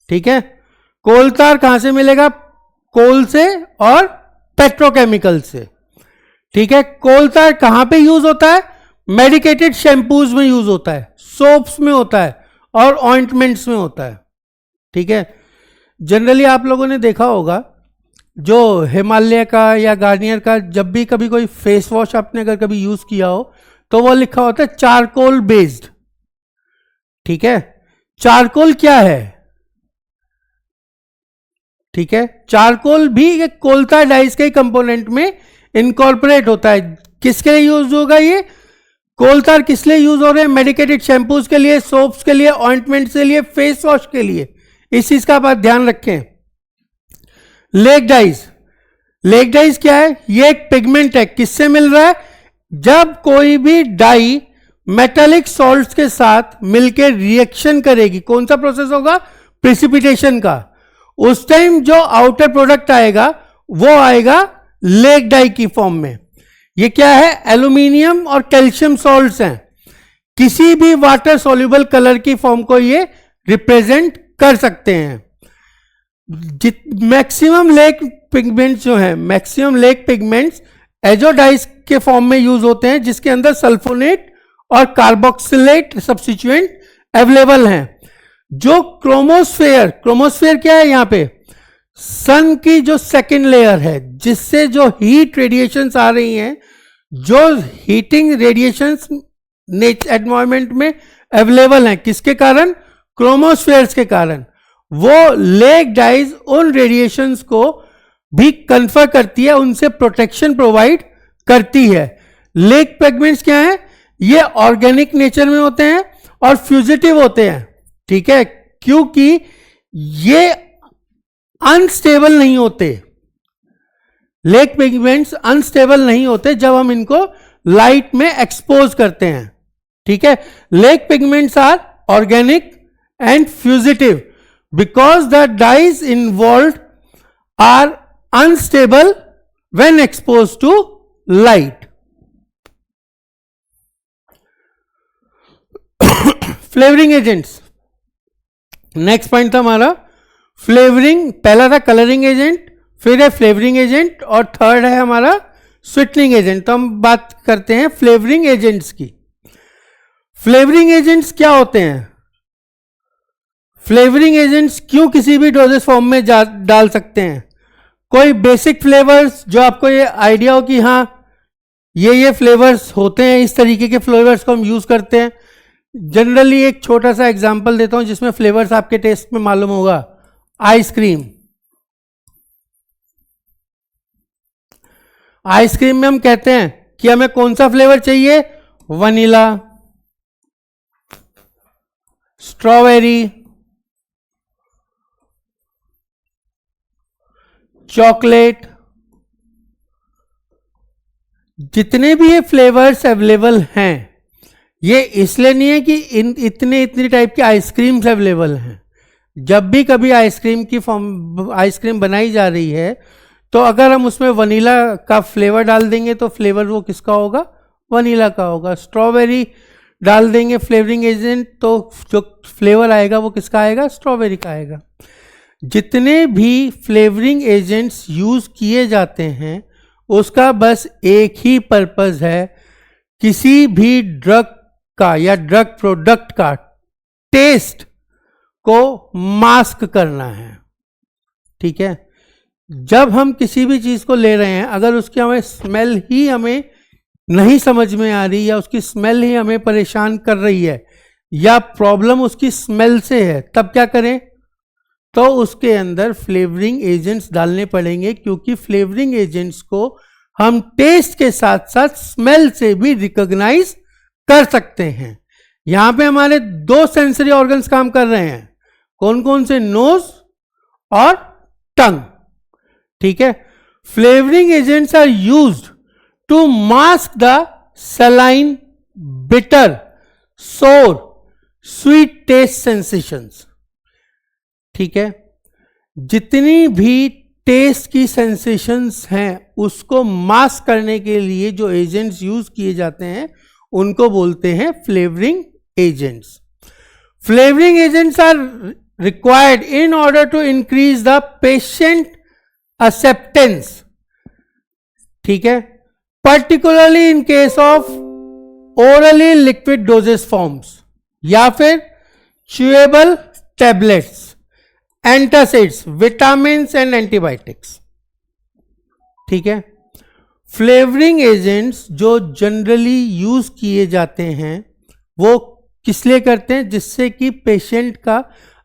ठीक है। कोलतार कहां से मिलेगा? कोल से और पेट्रोकेमिकल से, ठीक है। कोलतार कहां पे यूज होता है? मेडिकेटेड शैम्पूज में यूज होता है, सोप्स में होता है और ऑइंटमेंट्स में होता है, ठीक है। जनरली आप लोगों ने देखा होगा जो हिमालय का या गार्नियर का जब भी कभी कोई फेस वॉश आपने अगर कभी यूज किया हो तो वो लिखा होता है चारकोल बेस्ड, ठीक है। चारकोल क्या है? ठीक है, चारकोल भी एक कोलतार डाइज के कंपोनेंट में इनकॉर्पोरेट होता है। किसके लिए यूज होगा ये? कोलतार किस लिए यूज हो रहे हैं? मेडिकेटेड शैम्पूज के लिए, सोप्स के लिए, ऑइंटमेंट्स के लिए, फेस वॉश के लिए। इस चीज का आप ध्यान रखें। लेक डाइज, लेक डाइज क्या है? ये एक पिगमेंट है। किससे मिल रहा है? जब कोई भी डाई मेटालिक सॉल्ट्स के साथ मिलकर रिएक्शन करेगी, कौन सा प्रोसेस होगा? प्रिसिपिटेशन का। उस टाइम जो आउटर प्रोडक्ट आएगा वो आएगा लेक डाई की फॉर्म में। ये क्या है? एल्यूमिनियम और कैल्शियम सॉल्ट्स हैं। किसी भी वाटर सोल्यूबल कलर की फॉर्म को ये रिप्रेजेंट कर सकते हैं। मैक्सिमम लेक पिगमेंट्स जो है, मैक्सिमम लेक पिगमेंट्स एजोडाइज के फॉर्म में यूज होते हैं जिसके अंदर सल्फोनेट और कार्बोक्सिलेट सब्स्टिट्यूएंट अवेलेबल हैं। जो क्रोमोस्फेयर, क्रोमोस्फेयर क्या है? यहां पे सन की जो सेकेंड लेयर है जिससे जो हीट रेडिएशंस आ रही हैं, जो हीटिंग रेडिएशंस एनवायरमेंट में अवेलेबल हैं, किसके कारण? क्रोमोस्फेयर्स के कारण। वो लेक डाइज उन रेडिएशंस को भी कन्फर करती है, उनसे प्रोटेक्शन प्रोवाइड करती है। लेक पिगमेंट्स क्या है? ये ऑर्गेनिक नेचर में होते हैं और फ्यूजिटिव होते हैं, ठीक है, क्योंकि ये अनस्टेबल नहीं होते। लेक पिगमेंट्स अनस्टेबल नहीं होते जब हम इनको लाइट में एक्सपोज करते हैं, ठीक है। Lake pigments are organic and fugitive because the dyes involve are unstable when expose to light. Flavouring agents, next point था हमारा फ्लेवरिंग। पहला था कलरिंग एजेंट, फिर है फ्लेवरिंग एजेंट और थर्ड है हमारा स्वीटनिंग एजेंट। तो हम बात करते हैं फ्लेवरिंग एजेंट्स की। फ्लेवरिंग एजेंट्स क्या होते हैं? फ्लेवरिंग एजेंट्स क्यों किसी भी डोजेस फॉर्म में डाल सकते हैं? कोई बेसिक फ्लेवर्स जो आपको ये आइडिया हो कि हाँ ये फ्लेवर्स होते हैं, इस तरीके के फ्लेवर्स को हम यूज करते हैं। जनरली एक छोटा सा एग्जांपल देता हूं जिसमें फ्लेवर्स आपके टेस्ट में मालूम होगा। आइसक्रीम, आइसक्रीम में हम कहते हैं कि हमें कौन सा फ्लेवर चाहिए? वनीला, स्ट्रॉबेरी, चॉकलेट, जितने भी ये फ्लेवर्स अवेलेबल हैं, ये इसलिए नहीं है कि इतने टाइप की आइसक्रीम्स अवेलेबल हैं। जब भी कभी आइसक्रीम बनाई जा रही है तो अगर हम उसमें वनीला का फ्लेवर डाल देंगे तो फ्लेवर वो किसका होगा? वनीला का होगा। स्ट्रॉबेरी डाल देंगे फ्लेवरिंग एजेंट तो जो फ्लेवर आएगा वो किसका आएगा? स्ट्रॉबेरी का आएगा। जितने भी फ्लेवरिंग एजेंट्स यूज किए जाते हैं उसका बस एक ही पर्पस है, किसी भी ड्रग का या ड्रग प्रोडक्ट का टेस्ट को मास्क करना है। ठीक है, जब हम किसी भी चीज को ले रहे हैं, अगर उसकी हमें स्मेल ही हमें नहीं समझ में आ रही या उसकी स्मेल ही हमें परेशान कर रही है या प्रॉब्लम उसकी स्मेल से है, तब क्या करें? तो उसके अंदर फ्लेवरिंग एजेंट्स डालने पड़ेंगे, क्योंकि फ्लेवरिंग एजेंट्स को हम टेस्ट के साथ साथ स्मेल से भी रिकॉग्नाइज कर सकते हैं। यहां पे हमारे दो सेंसरी ऑर्गन्स काम कर रहे हैं, कौन कौन से? नोज और टंग। ठीक है, flavouring agents are used to mask the saline, bitter, sour, sweet taste sensations. ठीक है, जितनी भी टेस्ट की सेंसेशंस हैं उसको मास्क करने के लिए जो एजेंट्स यूज किए जाते हैं उनको बोलते हैं flavouring agents. Flavouring agents are required in order to increase the patient acceptance. ठीक है, particularly in case of orally liquid doses forms या फिर chewable tablets, antacids, vitamin and antibiotics. ठीक है, फ्लेवरिंग एजेंट्स जो जनरली यूज किए जाते हैं वो किस लिए करते हैं? जिससे कि पेशेंट का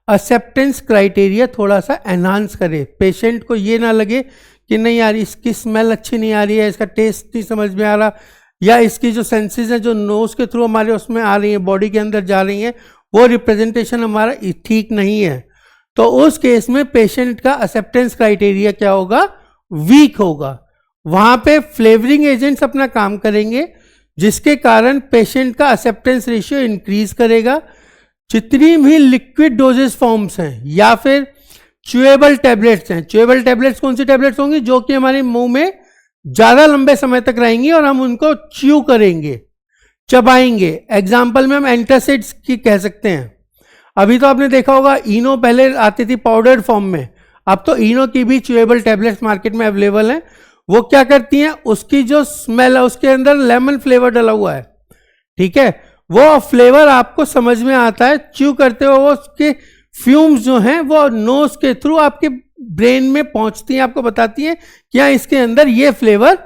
एक्सेप्टेंस क्राइटेरिया थोड़ा सा एनहांस करे, पेशेंट को ये ना लगे कि नहीं यार इसकी स्मेल अच्छी नहीं आ रही है, इसका टेस्ट नहीं समझ में आ रहा, या इसकी जो सेंसेस हैं जो नोज के थ्रू हमारे उसमें आ रही हैं, बॉडी के अंदर जा रही हैं, वो रिप्रेजेंटेशन हमारा ठीक नहीं है। तो उस केस में पेशेंट का एक्सेप्टेंस क्राइटेरिया क्या होगा? वीक होगा। वहां पे फ्लेवरिंग एजेंट्स अपना काम करेंगे जिसके कारण पेशेंट का एक्सेप्टेंस रेशियो इंक्रीज करेगा। जितनी भी लिक्विड डोजेस फॉर्म्स हैं या फिर च्यूएबल टैबलेट्स हैं, च्यूएबल टैबलेट्स कौन सी टैबलेट्स होंगी? जो कि हमारे मुंह में ज्यादा लंबे समय तक रहेंगी और हम उनको च्यू करेंगे, चबाएंगे। एग्जाम्पल में हम एंटासिड्स की कह सकते हैं। अभी तो आपने देखा होगा इनो पहले आती थी पाउडर्ड फॉर्म में, अब तो इनो की भी च्यूएबल टैबलेट्स मार्केट में अवेलेबल हैं। वो क्या करती हैं? उसकी जो स्मेल है उसके अंदर लेमन फ्लेवर डला हुआ है। ठीक है, वो फ्लेवर आपको समझ में आता है, च्यू करते हो वो उसके फ्यूम्स जो हैं वो नोज के थ्रू आपके ब्रेन में पहुंचती हैं, आपको बताती हैं कि हाँ इसके अंदर ये फ्लेवर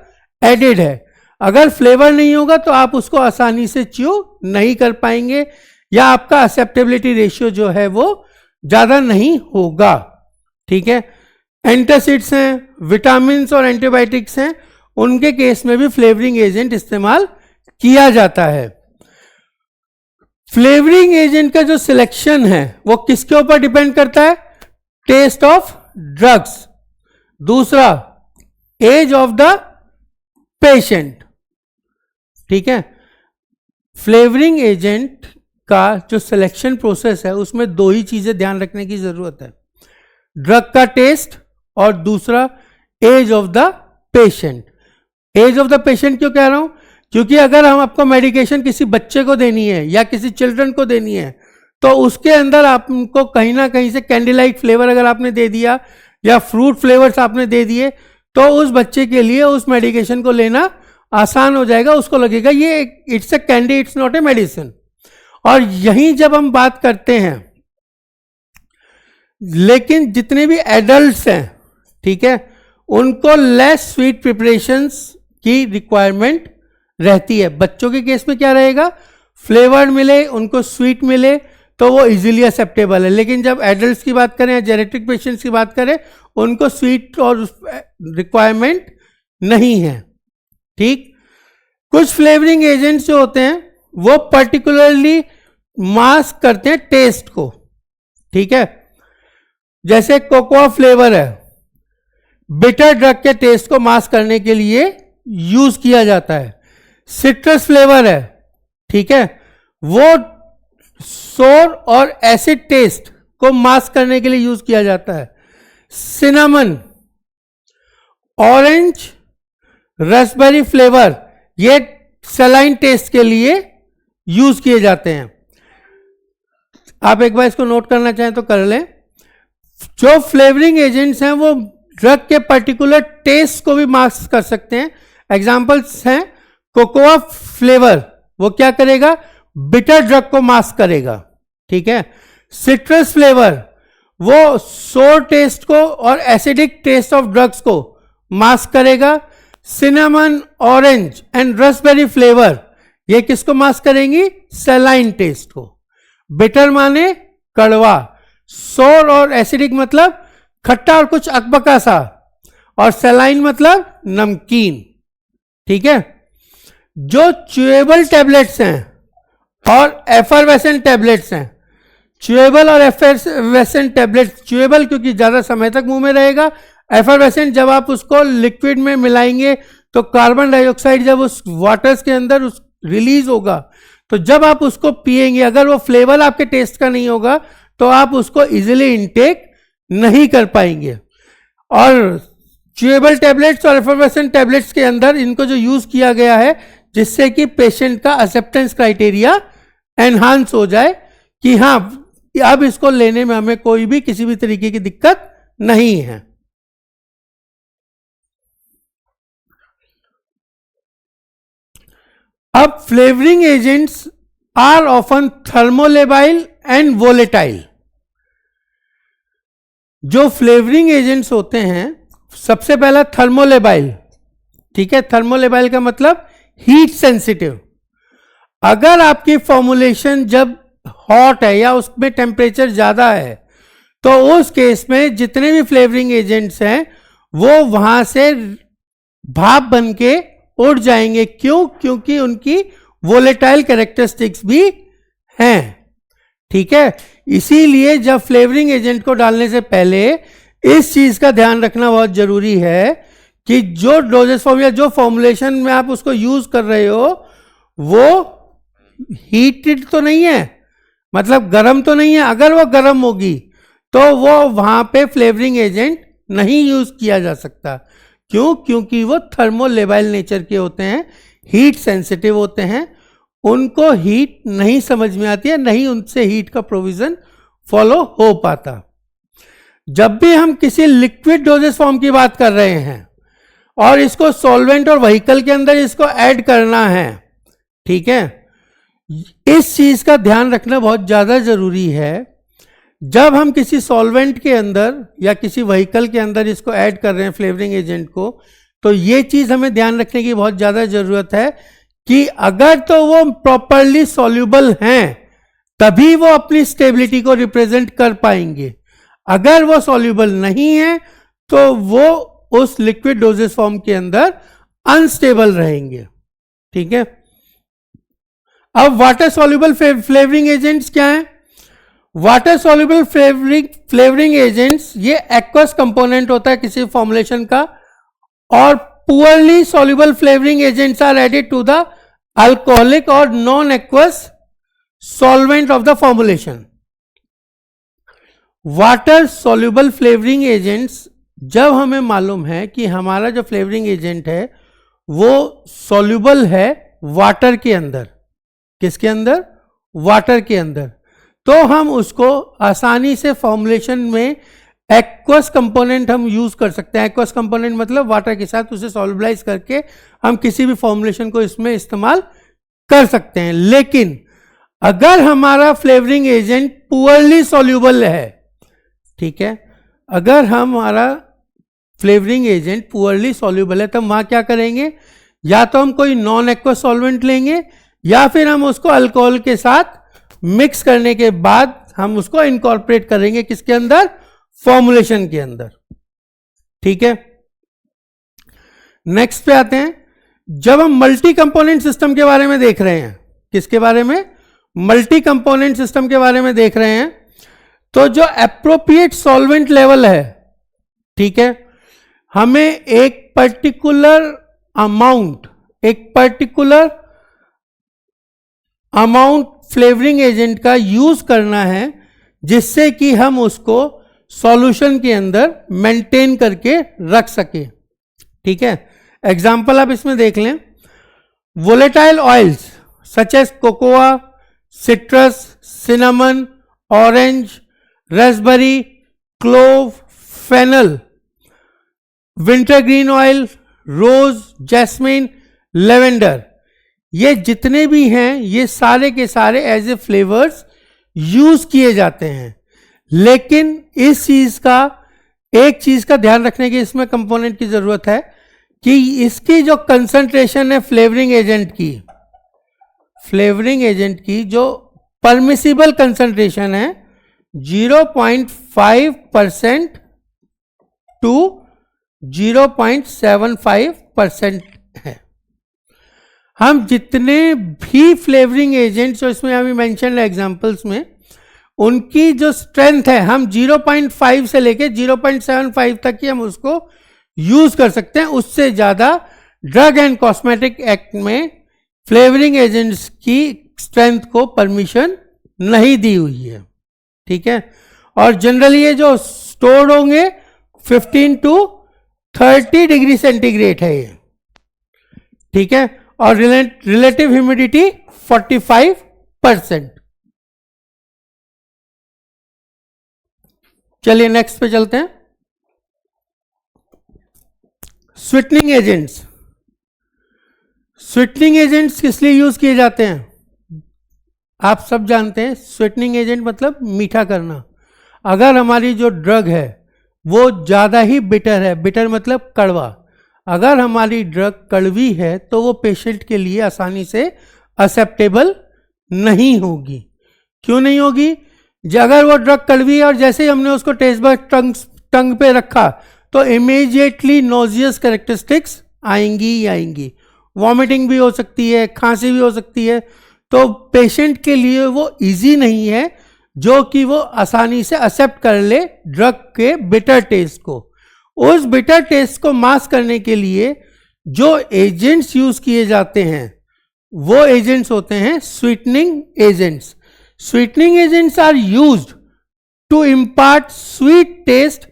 एडेड है। अगर फ्लेवर नहीं होगा तो आप उसको आसानी से च्यू नहीं कर पाएंगे या आपका एक्सेप्टेबिलिटी रेशियो जो है वो ज्यादा नहीं होगा। ठीक है, एंटासिड्स हैं, विटामिन और एंटीबायोटिक्स हैं, उनके केस में भी फ्लेवरिंग एजेंट इस्तेमाल किया जाता है। फ्लेवरिंग एजेंट का जो सिलेक्शन है वो किसके ऊपर डिपेंड करता है? टेस्ट ऑफ ड्रग्स, दूसरा एज ऑफ द पेशेंट। ठीक है, फ्लेवरिंग एजेंट का जो सिलेक्शन प्रोसेस है उसमें दो ही चीजें ध्यान रखने की जरूरत है, ड्रग का टेस्ट और दूसरा age of the patient. Age of the patient क्यों कह रहा हूं? क्योंकि अगर हम आपको मेडिकेशन किसी बच्चे को देनी है या किसी चिल्ड्रन को देनी है तो उसके अंदर आपको कहीं ना कहीं से कैंडीलाइट फ्लेवर अगर आपने दे दिया या फ्रूट फ्लेवर्स आपने दे दिए तो उस बच्चे के लिए उस मेडिकेशन को लेना आसान हो जाएगा, उसको लगेगा ये it's a candy, it's not a medicine. और यहीं जब हम बात करते हैं, लेकिन जितने भी एडल्ट्स हैं, ठीक है, उनको लेस स्वीट प्रिपरेशंस की रिक्वायरमेंट रहती है। बच्चों के केस में क्या रहेगा? फ्लेवर्ड मिले, उनको स्वीट मिले तो वो इजीली एक्सेप्टेबल है। लेकिन जब एडल्ट्स की बात करें या जेनेटिक पेशेंट्स की बात करें, उनको स्वीट और रिक्वायरमेंट नहीं है। ठीक, कुछ फ्लेवरिंग एजेंट्स जो होते हैं वो पर्टिकुलरली मास्क करते हैं टेस्ट को। ठीक है, जैसे कोकोआ फ्लेवर है, बिटर ड्रग के टेस्ट को मास्क करने के लिए यूज किया जाता है। सिट्रस फ्लेवर है, ठीक है, वो सोर और एसिड टेस्ट को मास्क करने के लिए यूज किया जाता है। सिनेमन, ऑरेंज, रास्पबेरी फ्लेवर, ये सलाइन टेस्ट के लिए यूज किए जाते हैं। आप एक बार इसको नोट करना चाहें तो कर लें। जो फ्लेवरिंग एजेंट्स हैं वो ड्रग के पर्टिकुलर टेस्ट को भी मास्क कर सकते हैं। एग्जांपल्स हैं कोकोआ फ्लेवर, वो क्या करेगा, बिटर ड्रग को मास्क करेगा, ठीक है। सिट्रस फ्लेवर, वो सोर टेस्ट को और एसिडिक टेस्ट ऑफ ड्रग्स को मास्क करेगा। Cinnamon, orange and Raspberry flavour, ये किसको मास्क करेंगी, सलाइन टेस्ट को। बिटर माने कड़वा, सोर और एसिडिक मतलब खट्टा और कुछ अकबका सा, और सलाइन मतलब नमकीन, ठीक है। जो च्यूएबल टैबलेट्स हैं और एफरवेसेंट टैबलेट्स हैं, च्यूएबल और एफरवेसेंट टैबलेट्स, च्यूएबल क्योंकि ज्यादा समय तक मुंह में रहेगा, एफरवेसेंट जब आप उसको लिक्विड में मिलाएंगे तो कार्बन डाइऑक्साइड जब उस वाटर्स के अंदर उस रिलीज होगा, तो जब आप उसको पिएंगे, अगर वो फ्लेवर आपके टेस्ट का नहीं होगा तो आप उसको इजीली इनटेक नहीं कर पाएंगे। और च्यूएबल टैबलेट्स और एफरवेसेंट टैबलेट्स के अंदर इनको जो यूज किया गया है जिससे कि पेशेंट का एक्सेप्टेंस क्राइटेरिया एनहांस हो जाए कि हाँ अब इसको लेने में हमें कोई भी किसी भी तरीके की दिक्कत नहीं है। अब flavouring agents are often thermolabile and volatile. जो फ्लेवरिंग एजेंट्स होते हैं, सबसे पहला थर्मोलेबाइल, ठीक है। थर्मोलेबाइल का मतलब हीट सेंसिटिव। अगर आपकी फॉर्मुलेशन जब हॉट है या उसमें टेम्परेचर ज्यादा है तो उस केस में जितने भी फ्लेवरिंग एजेंट्स हैं वो वहां से भाप बन के उड़ जाएंगे। क्यों? क्योंकि उनकी वोलेटाइल कैरेक्टरिस्टिक्स भी हैं, ठीक है। इसीलिए जब फ्लेवरिंग एजेंट को डालने से पहले इस चीज का ध्यान रखना बहुत जरूरी है कि जो डोजेस फॉर्म या जो फॉर्मुलेशन में आप उसको यूज कर रहे हो वो हीटेड तो नहीं है, मतलब गर्म तो नहीं है। अगर वो गर्म होगी तो वो वहां पे फ्लेवरिंग एजेंट नहीं यूज किया जा सकता। क्यों? क्योंकि वो थर्मोलेबाइल नेचर के होते हैं, हीट सेंसिटिव होते हैं, उनको हीट नहीं समझ में आती है, नहीं उनसे हीट का प्रोविजन फॉलो हो पाता। जब भी हम किसी लिक्विड डोजेस फॉर्म की बात कर रहे हैं और इसको सॉल्वेंट और व्हीकल के अंदर इसको ऐड करना है, ठीक है, इस चीज का ध्यान रखना बहुत ज्यादा जरूरी है। जब हम किसी सॉल्वेंट के अंदर या किसी व्हीकल के अंदर इसको ऐड कर रहे हैं फ्लेवरिंग एजेंट को, तो ये चीज हमें ध्यान रखने की बहुत ज्यादा जरूरत है कि अगर तो वो प्रॉपरली सॉल्युबल हैं तभी वो अपनी स्टेबिलिटी को रिप्रेजेंट कर पाएंगे। अगर वो सॉल्युबल नहीं है तो वो उस लिक्विड डोजेस फॉर्म के अंदर अनस्टेबल रहेंगे, ठीक है। अब वाटर सॉल्युबल फ्लेवरिंग एजेंट्स क्या हैं? वाटर सॉल्युबल फ्लेवरिंग एजेंट्स ये एक्वस कंपोनेंट होता है किसी फॉर्मुलेशन का, और poorly soluble flavouring agents are added to the alcoholic और non aqueous solvent of the formulation. Water soluble flavouring agents, जब हमें मालूम है कि हमारा जो फ्लेवरिंग एजेंट है वो सॉल्युबल है वाटर के अंदर, किसके अंदर? वाटर के अंदर, तो हम उसको आसानी से फॉर्मुलेशन में एक्वस कंपोनेंट हम यूज कर सकते हैं। एक्वस कंपोनेंट मतलब वाटर के साथ उसे सॉल्युबलाइज करके हम किसी भी फॉर्मुलेशन को इसमें इस्तेमाल कर सकते हैं। लेकिन अगर हमारा फ्लेवरिंग एजेंट पुअरली सॉल्युबल है, ठीक है, अगर हमारा फ्लेवरिंग एजेंट पुअरली सॉल्युबल है, तब वहां क्या करेंगे? या तो हम कोई नॉन एक्वस सॉल्वेंट लेंगे या फिर हम उसको अल्कोहल के साथ मिक्स करने के बाद हम उसको इनकॉर्पोरेट करेंगे किसके अंदर? फॉर्मुलेशन के अंदर, ठीक है। नेक्स्ट पे आते हैं। जब हम मल्टी कंपोनेंट सिस्टम के बारे में देख रहे हैं, किसके बारे में? मल्टी कंपोनेंट सिस्टम के बारे में देख रहे हैं, तो जो एप्रोप्रिएट सॉल्वेंट लेवल है, ठीक है, हमें एक पर्टिकुलर अमाउंट फ्लेवरिंग एजेंट का यूज करना है जिससे कि हम उसको सॉल्यूशन के अंदर मेंटेन करके रख सके। ठीक है, एग्जाम्पल आप इसमें देख लें। Volatile oils such as cocoa, citrus, cinnamon, orange, raspberry, clove, fennel, wintergreen oil, rose, jasmine, lavender, ये जितने भी हैं ये सारे के सारे एज ए फ्लेवर्स यूज किए जाते हैं। लेकिन इस चीज का, एक चीज का ध्यान रखने की इसमें कंपोनेंट की जरूरत है कि इसकी जो कंसंट्रेशन है फ्लेवरिंग एजेंट की जो परमिसिबल कंसंट्रेशन है 0.5% टू 0.75% है। हम जितने भी फ्लेवरिंग एजेंट्स जो इसमें अभी मेंशन है एग्जांपल्स में, उनकी जो स्ट्रेंथ है हम 0.5 से लेके 0.75 तक ही हम उसको यूज कर सकते हैं। उससे ज्यादा ड्रग एंड कॉस्मेटिक एक्ट में फ्लेवरिंग एजेंट्स की स्ट्रेंथ को परमिशन नहीं दी हुई है। ठीक है, और जनरली ये जो स्टोर्ड होंगे 15 to 30 डिग्री सेंटीग्रेड है ये। ठीक है, और रिलेटिव ह्यूमिडिटी 45%। चलिए नेक्स्ट पे चलते हैं। स्वीटनिंग एजेंट्स किस लिए यूज किए जाते हैं? आप सब जानते हैं स्वीटनिंग एजेंट मतलब मीठा करना। अगर हमारी जो ड्रग है वो ज़्यादा ही बिटर है, बिटर मतलब कड़वा, अगर हमारी ड्रग कड़वी है तो वो पेशेंट के लिए आसानी से एक्सेप्टेबल नहीं होगी। क्यों नहीं होगी? अगर वो ड्रग कड़वी है और जैसे ही हमने उसको टेस्ट बड टंग पे रखा तो इमीडिएटली नोजियस कैरेक्टरिस्टिक्स आएंगी ही आएंगी, वॉमिटिंग भी हो सकती है, खांसी भी हो सकती है। तो पेशेंट के लिए वो इजी नहीं है जो कि वो आसानी से एक्सेप्ट कर ले ड्रग के बिटर टेस्ट को। उस बिटर टेस्ट को मास्क करने के लिए जो एजेंट्स यूज किए जाते हैं वो एजेंट्स होते हैं sweetening agents. Sweetening agents are used to impart sweet taste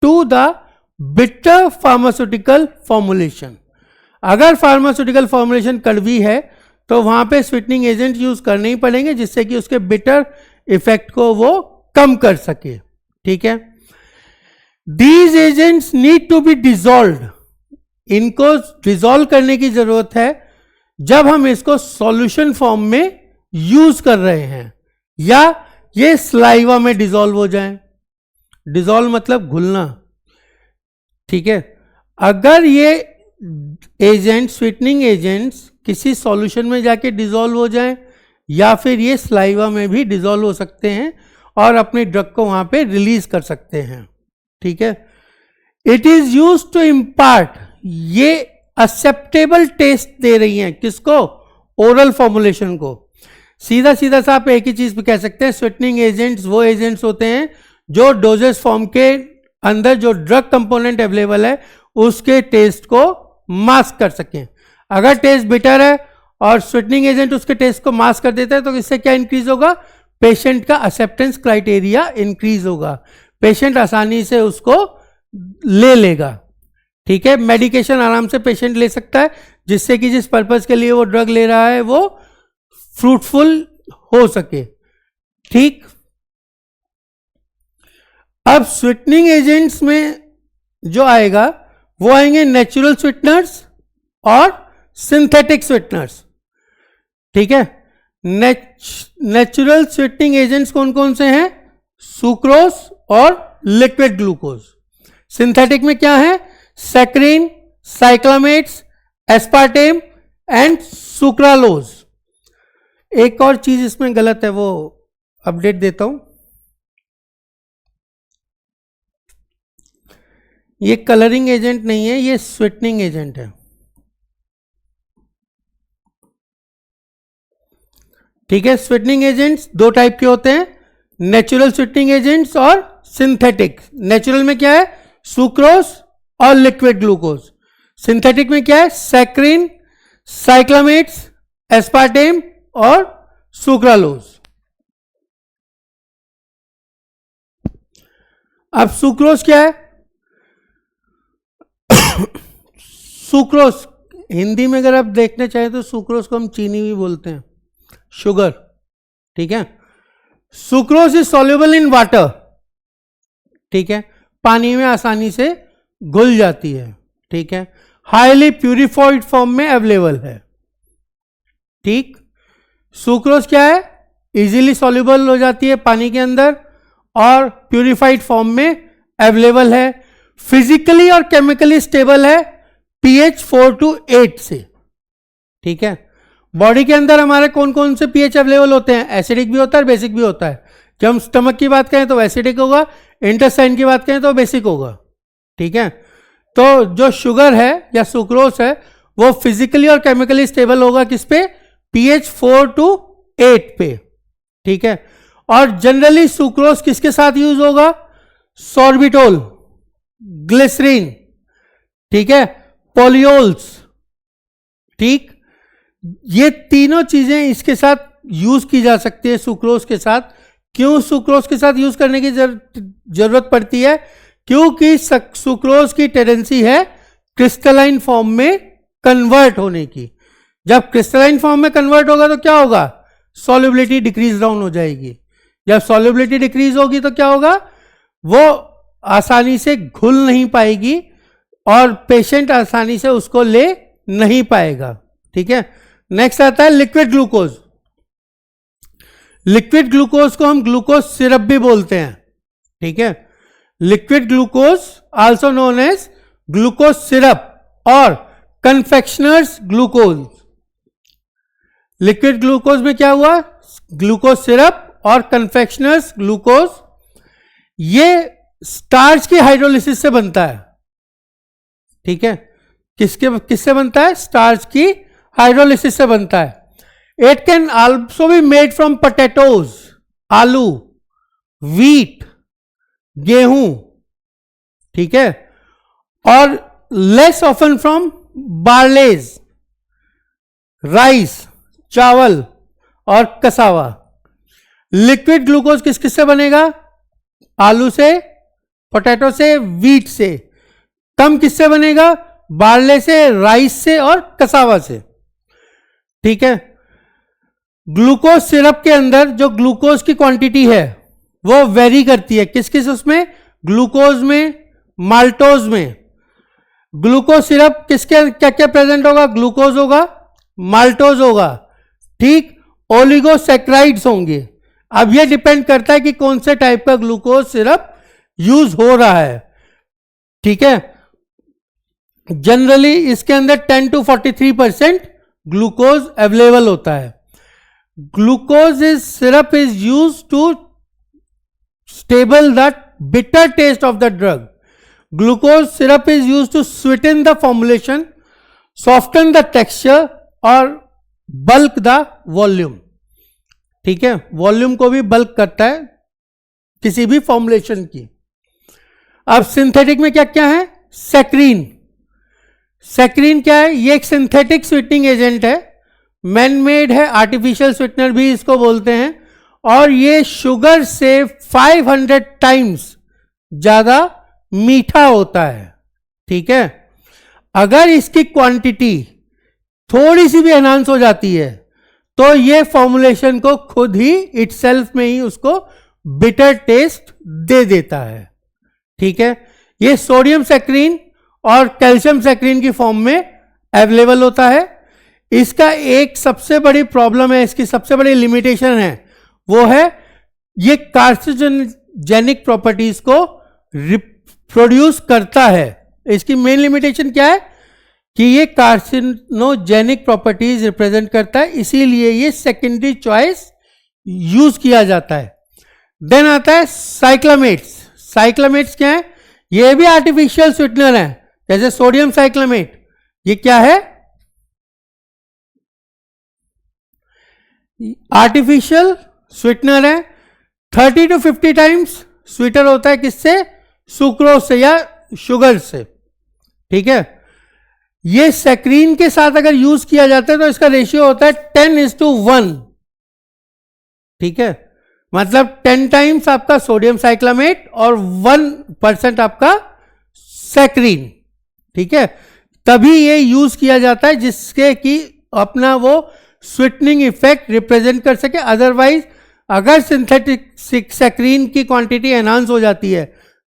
to the bitter pharmaceutical formulation. अगर फार्मास्यूटिकल फॉर्मुलेशन कड़वी है तो वहां पे स्वीटनिंग एजेंट यूज करने ही पड़ेंगे जिससे कि उसके बिटर इफेक्ट को वो कम कर सके। ठीक है, these agents need to be dissolved. इनको डिजॉल्व करने की जरूरत है जब हम इसको सॉल्यूशन फॉर्म में यूज कर रहे हैं या ये स्लाइवा में डिजॉल्व हो जाए। डिजॉल्व मतलब घुलना। ठीक है, अगर ये एजेंट स्वीटनिंग एजेंट्स किसी सॉल्यूशन में जाके डिजॉल्व हो जाए या फिर ये स्लाइवा में भी डिजॉल्व हो सकते हैं और अपनी ड्रग को वहां पे रिलीज कर सकते हैं। ठीक है, it is use to impart, ये एक्सेप्टेबल टेस्ट दे रही हैं किसको? ओरल फॉर्मुलेशन को। सीधा सीधा सा आप एक ही चीज पे कह सकते हैं, स्वीटनिंग एजेंट्स वो एजेंट्स होते हैं जो डोजेस फॉर्म के अंदर जो ड्रग कंपोनेंट अवेलेबल है उसके टेस्ट को मास्क कर सकें। अगर टेस्ट बिटर है और स्वीटनिंग एजेंट उसके टेस्ट को मास्क कर देता है तो इससे क्या इंक्रीज होगा? पेशेंट का एक्सेप्टेंस क्राइटेरिया इंक्रीज होगा, पेशेंट आसानी से उसको ले लेगा। ठीक है, मेडिकेशन आराम से पेशेंट ले सकता है जिससे कि जिस पर्पज के लिए वो ड्रग ले रहा है वो फ्रूटफुल हो सके। ठीक, अब स्वीटनिंग एजेंट्स में जो आएगा वो आएंगे नेचुरल स्वीटनर्स और सिंथेटिक स्वीटनर्स। ठीक है, नेचुरल स्वीटनिंग एजेंट्स कौन कौन से हैं? सुक्रोज और लिक्विड ग्लूकोज। सिंथेटिक में क्या है? Saccharin, cyclamates, aspartame and sucralose. एक और चीज इसमें गलत है वो अपडेट देता हूं, ये कलरिंग एजेंट नहीं है, ये स्वीटनिंग एजेंट है। ठीक है, स्वीटनिंग एजेंट्स दो टाइप के होते हैं, नेचुरल स्वीटनिंग एजेंट्स और सिंथेटिक। नेचुरल में क्या है? सुक्रोज और लिक्विड ग्लूकोज। सिंथेटिक में क्या है? सैक्रिन, साइक्लामेट्स, एस्पार्टेम और सुक्रालोज। अब सुक्रोज क्या है? सुक्रोज हिंदी में अगर आप देखना चाहें तो सुक्रोज को हम चीनी भी बोलते हैं, शुगर। ठीक है, sucrose is soluble in water. ठीक है, पानी में आसानी से घुल जाती है। ठीक है, हाईली प्यूरिफाइड फॉर्म में अवेलेबल है। ठीक, सुक्रोज क्या है? इजीली सॉल्युबल हो जाती है पानी के अंदर और प्यूरिफाइड फॉर्म में अवेलेबल है। फिजिकली और केमिकली स्टेबल है pH 4 to 8 से। ठीक है, बॉडी के अंदर हमारे कौन कौन से pH अवेलेबल होते हैं? एसिडिक भी होता है, बेसिक भी होता है। जब हम स्टमक की बात करें तो एसिडिक होगा, इंटेस्टाइन की बात करें तो बेसिक होगा। ठीक है, तो जो शुगर है या सुक्रोज है वो फिजिकली और केमिकली स्टेबल होगा किस पे? pH 4 to 8 पे। ठीक है, और जनरली सुक्रोज किसके साथ यूज होगा? सॉर्बिटोल, ग्लिसरीन, ठीक है, पॉलियोल्स। ठीक, ये तीनों चीजें इसके साथ यूज की जा सकती है सुक्रोज के साथ। क्यों सुक्रोज के साथ यूज करने की जरूरत पड़ती है? क्योंकि सुक्रोज की टेंडेंसी है क्रिस्टलाइन फॉर्म में कन्वर्ट होने की। जब क्रिस्टलाइन फॉर्म में कन्वर्ट होगा तो क्या होगा? सॉल्युबिलिटी डिक्रीज डाउन हो जाएगी। जब सॉल्युबिलिटी डिक्रीज होगी तो क्या होगा? वो आसानी से घुल नहीं पाएगी और पेशेंट आसानी से उसको ले नहीं पाएगा। ठीक है, नेक्स्ट आता है लिक्विड ग्लूकोज। लिक्विड ग्लूकोज को हम ग्लूकोज सिरप भी बोलते हैं। ठीक है, liquid glucose also known as glucose syrup और कन्फेक्शनर्स ग्लूकोज। लिक्विड ग्लूकोज में क्या हुआ? ग्लूकोज सिरप और कन्फेक्शनर्स ग्लूकोज। ये स्टार्च की हाइड्रोलिसिस से बनता है। ठीक है, किससे बनता है? स्टार्च की हाइड्रोलिसिस से बनता है। It can also be made from potatoes, आलू, व्हीट, गेहूं। ठीक है, और लेस ऑफन फ्रॉम बार्लेज, राइस, चावल और कसावा। लिक्विड ग्लूकोज किस किस से बनेगा? आलू से, पोटैटो से, व्हीट से। कम किससे बनेगा? बार्ले से, राइस से और कसावा से। ठीक है, ग्लूकोज सिरप के अंदर जो ग्लूकोज की क्वांटिटी है वो वेरी करती है। किस किस उसमें? ग्लूकोज में, माल्टोज में। ग्लूकोज सिरप किसके क्या क्या प्रेजेंट होगा? ग्लूकोज होगा, माल्टोज होगा, ठीक, ओलिगोसैक्राइड्स होंगे। अब यह डिपेंड करता है कि कौन से टाइप का ग्लूकोज सिरप यूज हो रहा है। ठीक है, जनरली इसके अंदर 10 to 43% ग्लूकोज अवेलेबल होता है। Glucose is syrup is use to stable the bitter taste of the drug. Glucose syrup is use to sweeten the formulation, soften the texture और बल्क द वॉल्यूम। ठीक है, volume को भी bulk करता है किसी भी फॉर्मुलेशन की। अब सिंथेटिक में क्या क्या है? सैक्रीन। सैक्रीन क्या है? ये एक सिंथेटिक स्वीटनिंग एजेंट है, मैन मेड है, आर्टिफिशियल स्वीटनर भी इसको बोलते हैं, और ये शुगर से 500 टाइम्स ज्यादा मीठा होता है। ठीक है, अगर इसकी क्वांटिटी थोड़ी सी भी एनहांस हो जाती है तो ये फॉर्मुलेशन को खुद ही इटसेल्फ में ही उसको बिटर टेस्ट दे देता है। ठीक है, ये सोडियम सैक्रीन और कैल्शियम सैक्रीन की फॉर्म में अवेलेबल होता है। इसका एक सबसे बड़ी प्रॉब्लम है, इसकी सबसे बड़ी लिमिटेशन है, वो है ये कार्सिनोजेनिक प्रॉपर्टीज को प्रोड्यूस करता है। इसकी मेन लिमिटेशन क्या है? कि ये कार्सिनोजेनिक प्रॉपर्टीज रिप्रेजेंट करता है, इसीलिए ये सेकेंडरी चॉइस यूज किया जाता है। देन आता है साइक्लामेट्स। साइक्लामेट्स क्या है? ये भी आर्टिफिशियल स्वीटनर है, जैसे सोडियम साइक्लामेट। ये क्या है? आर्टिफिशियल स्वीटनर है। 30 to 50 टाइम्स स्वीटर होता है किससे? सुक्रोज से या शुगर से। ठीक है। ये सैक्रीन के साथ अगर यूज किया जाता है तो इसका रेशियो होता है 10:1, ठीक है। मतलब 10 टाइम्स आपका सोडियम साइक्लामेट और 1% आपका सैक्रीन, ठीक है। तभी ये यूज किया जाता है जिसके कि अपना वो स्वीटनिंग इफेक्ट रिप्रेजेंट कर सके। अदरवाइज अगर सिंथेटिक सैक्रीन की क्वांटिटी एनहांस हो जाती है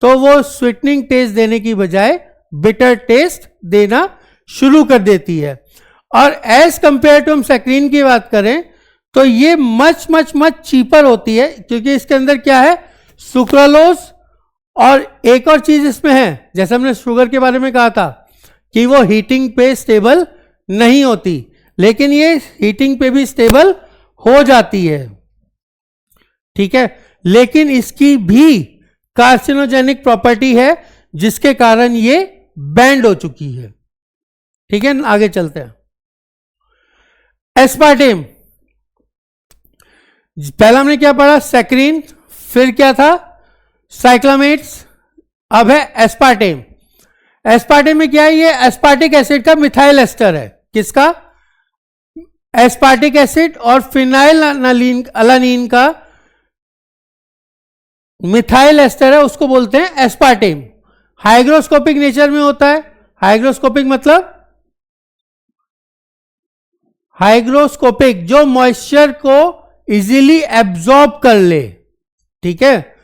तो वो स्वीटनिंग टेस्ट देने की बजाय बिटर टेस्ट देना शुरू कर देती है। और एज कंपेयर टू हम सैक्रीन की बात करें तो ये मच मच मच चीपर होती है, क्योंकि इसके अंदर क्या है, सुक्रालोज। और एक और चीज इसमें है, जैसे हमने शुगर के बारे में कहा था कि वो हीटिंग पे स्टेबल नहीं होती, लेकिन ये हीटिंग पे भी स्टेबल हो जाती है, ठीक है। लेकिन इसकी भी कार्सिनोजेनिक प्रॉपर्टी है जिसके कारण ये बैंड हो चुकी है, ठीक है। आगे चलते हैं। एस्पार्टेम, पहला हमने क्या पढ़ा, सैक्रीन, फिर क्या था, साइक्लामेट्स, अब है एस्पार्टेम। एस्पार्टेम में क्या है, ये एस्पार्टिक एसिड का मिथाइल एस्टर है। किसका, एस्पार्टिक एसिड और फिनाइल अलानीन का मिथाइल एस्टर है, उसको बोलते हैं एस्पार्टेम। हाइग्रोस्कोपिक नेचर में होता है। हाइग्रोस्कोपिक मतलब हाइग्रोस्कोपिक, जो मॉइस्चर को इजीली एब्जॉर्ब कर ले, ठीक है।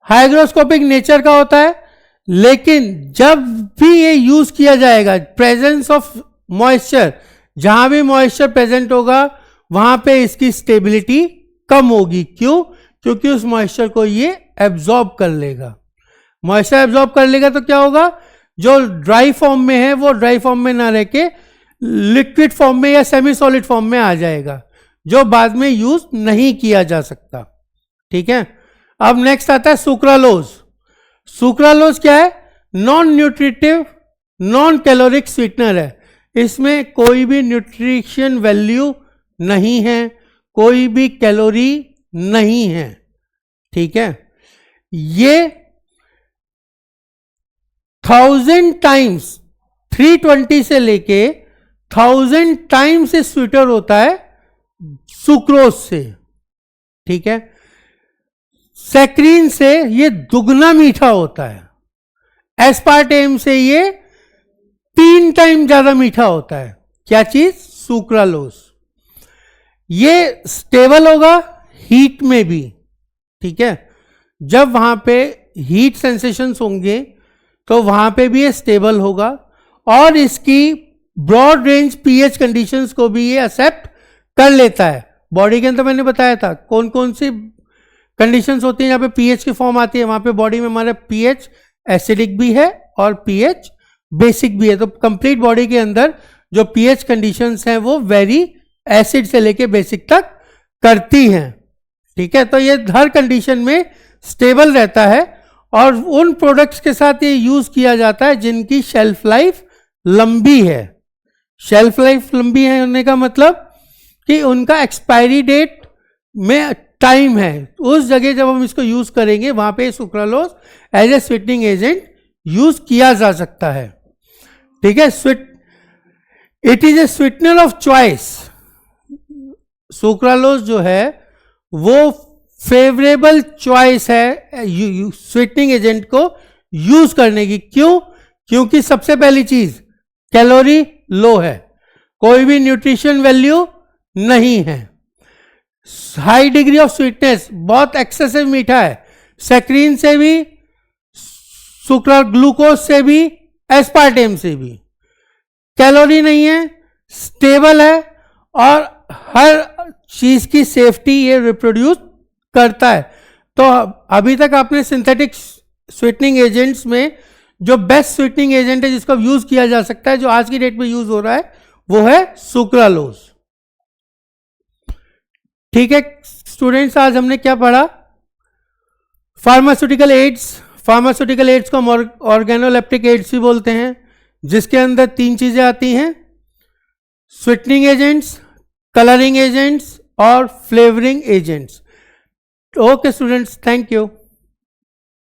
हाइग्रोस्कोपिक नेचर का होता है, लेकिन जब भी ये यूज किया जाएगा, प्रेजेंस ऑफ मॉइस्चर, जहां भी मॉइस्चर प्रेजेंट होगा वहां पे इसकी स्टेबिलिटी कम होगी। क्यों, क्योंकि उस मॉइस्चर को ये एब्जॉर्ब कर लेगा। मॉइस्चर एब्जॉर्ब कर लेगा तो क्या होगा, जो ड्राई फॉर्म में है वो ड्राई फॉर्म में ना रह के लिक्विड फॉर्म में या सेमी सॉलिड फॉर्म में आ जाएगा, जो बाद में यूज नहीं किया जा सकता, ठीक है। अब नेक्स्ट आता है सुक्रालोज। सुक्रालोज क्या है, non nutritive non caloric sweetener है। इसमें कोई भी न्यूट्रिशन वैल्यू नहीं है, कोई भी कैलोरी नहीं है, ठीक है। ये 1000 टाइम्स 320 से लेके 1000 टाइम्स से स्वीटर होता है सुक्रोज से, ठीक है। सैक्रीन से ये दुगना मीठा होता है। एस्पार्टेम से ये 3 टाइम ज्यादा मीठा होता है। क्या चीज, सुक्रालोज। ये स्टेबल होगा हीट में भी, ठीक है। जब वहां पे हीट सेंसेशंस होंगे तो वहां पे भी ये स्टेबल होगा, और इसकी ब्रॉड रेंज पीएच कंडीशंस को भी ये एक्सेप्ट कर लेता है। बॉडी के अंदर मैंने बताया था कौन कौन सी कंडीशंस होती हैं जहाँ पे पीएच की फॉर्म आती है। वहां पे बॉडी में हमारा पीएच एसिडिक भी है और पीएच बेसिक भी है। तो कंप्लीट बॉडी के अंदर जो पीएच कंडीशंस हैं वो वेरी एसिड से लेके बेसिक तक करती हैं, ठीक है। तो ये हर कंडीशन में स्टेबल रहता है, और उन प्रोडक्ट्स के साथ ये यूज किया जाता है जिनकी शेल्फ लाइफ लंबी है। शेल्फ लाइफ लंबी है होने का मतलब कि उनका एक्सपायरी डेट में टाइम है। उस जगह जब हम इसको यूज करेंगे वहां पे sucralose as a sweetening agent use किया जा सकता है, ठीक है। It is a sweetener of choice. Sucralose जो है वो फेवरेबल चॉइस है स्वीटनिंग एजेंट को यूज करने की। क्यों, क्योंकि सबसे पहली चीज कैलोरी लो है, कोई भी न्यूट्रिशन वैल्यू नहीं है, हाई डिग्री ऑफ स्वीटनेस, बहुत एक्सेसिव मीठा है, सैक्रीन से भी, सुक्रा ग्लूकोज से भी, एस्पार्टेम से भी। कैलोरी नहीं है, स्टेबल है, और हर चीज की सेफ्टी ये रिप्रोड्यूस करता है। तो अभी तक आपने सिंथेटिक स्वीटनिंग एजेंट्स में जो बेस्ट स्वीटनिंग एजेंट है जिसको यूज किया जा सकता है, जो आज की डेट में यूज हो रहा है, वो है सुक्रालोज, ठीक है। स्टूडेंट्स, आज हमने क्या पढ़ा, फार्मास्यूटिकल एड्स। फार्मास्यूटिकल एड्स को हम ऑर्गेनोलेप्टिक एड्स भी बोलते हैं, जिसके अंदर 3 चीजें आती हैं, स्वीटनिंग एजेंट्स, कलरिंग एजेंट्स और flavouring agents. Okay students, thank you.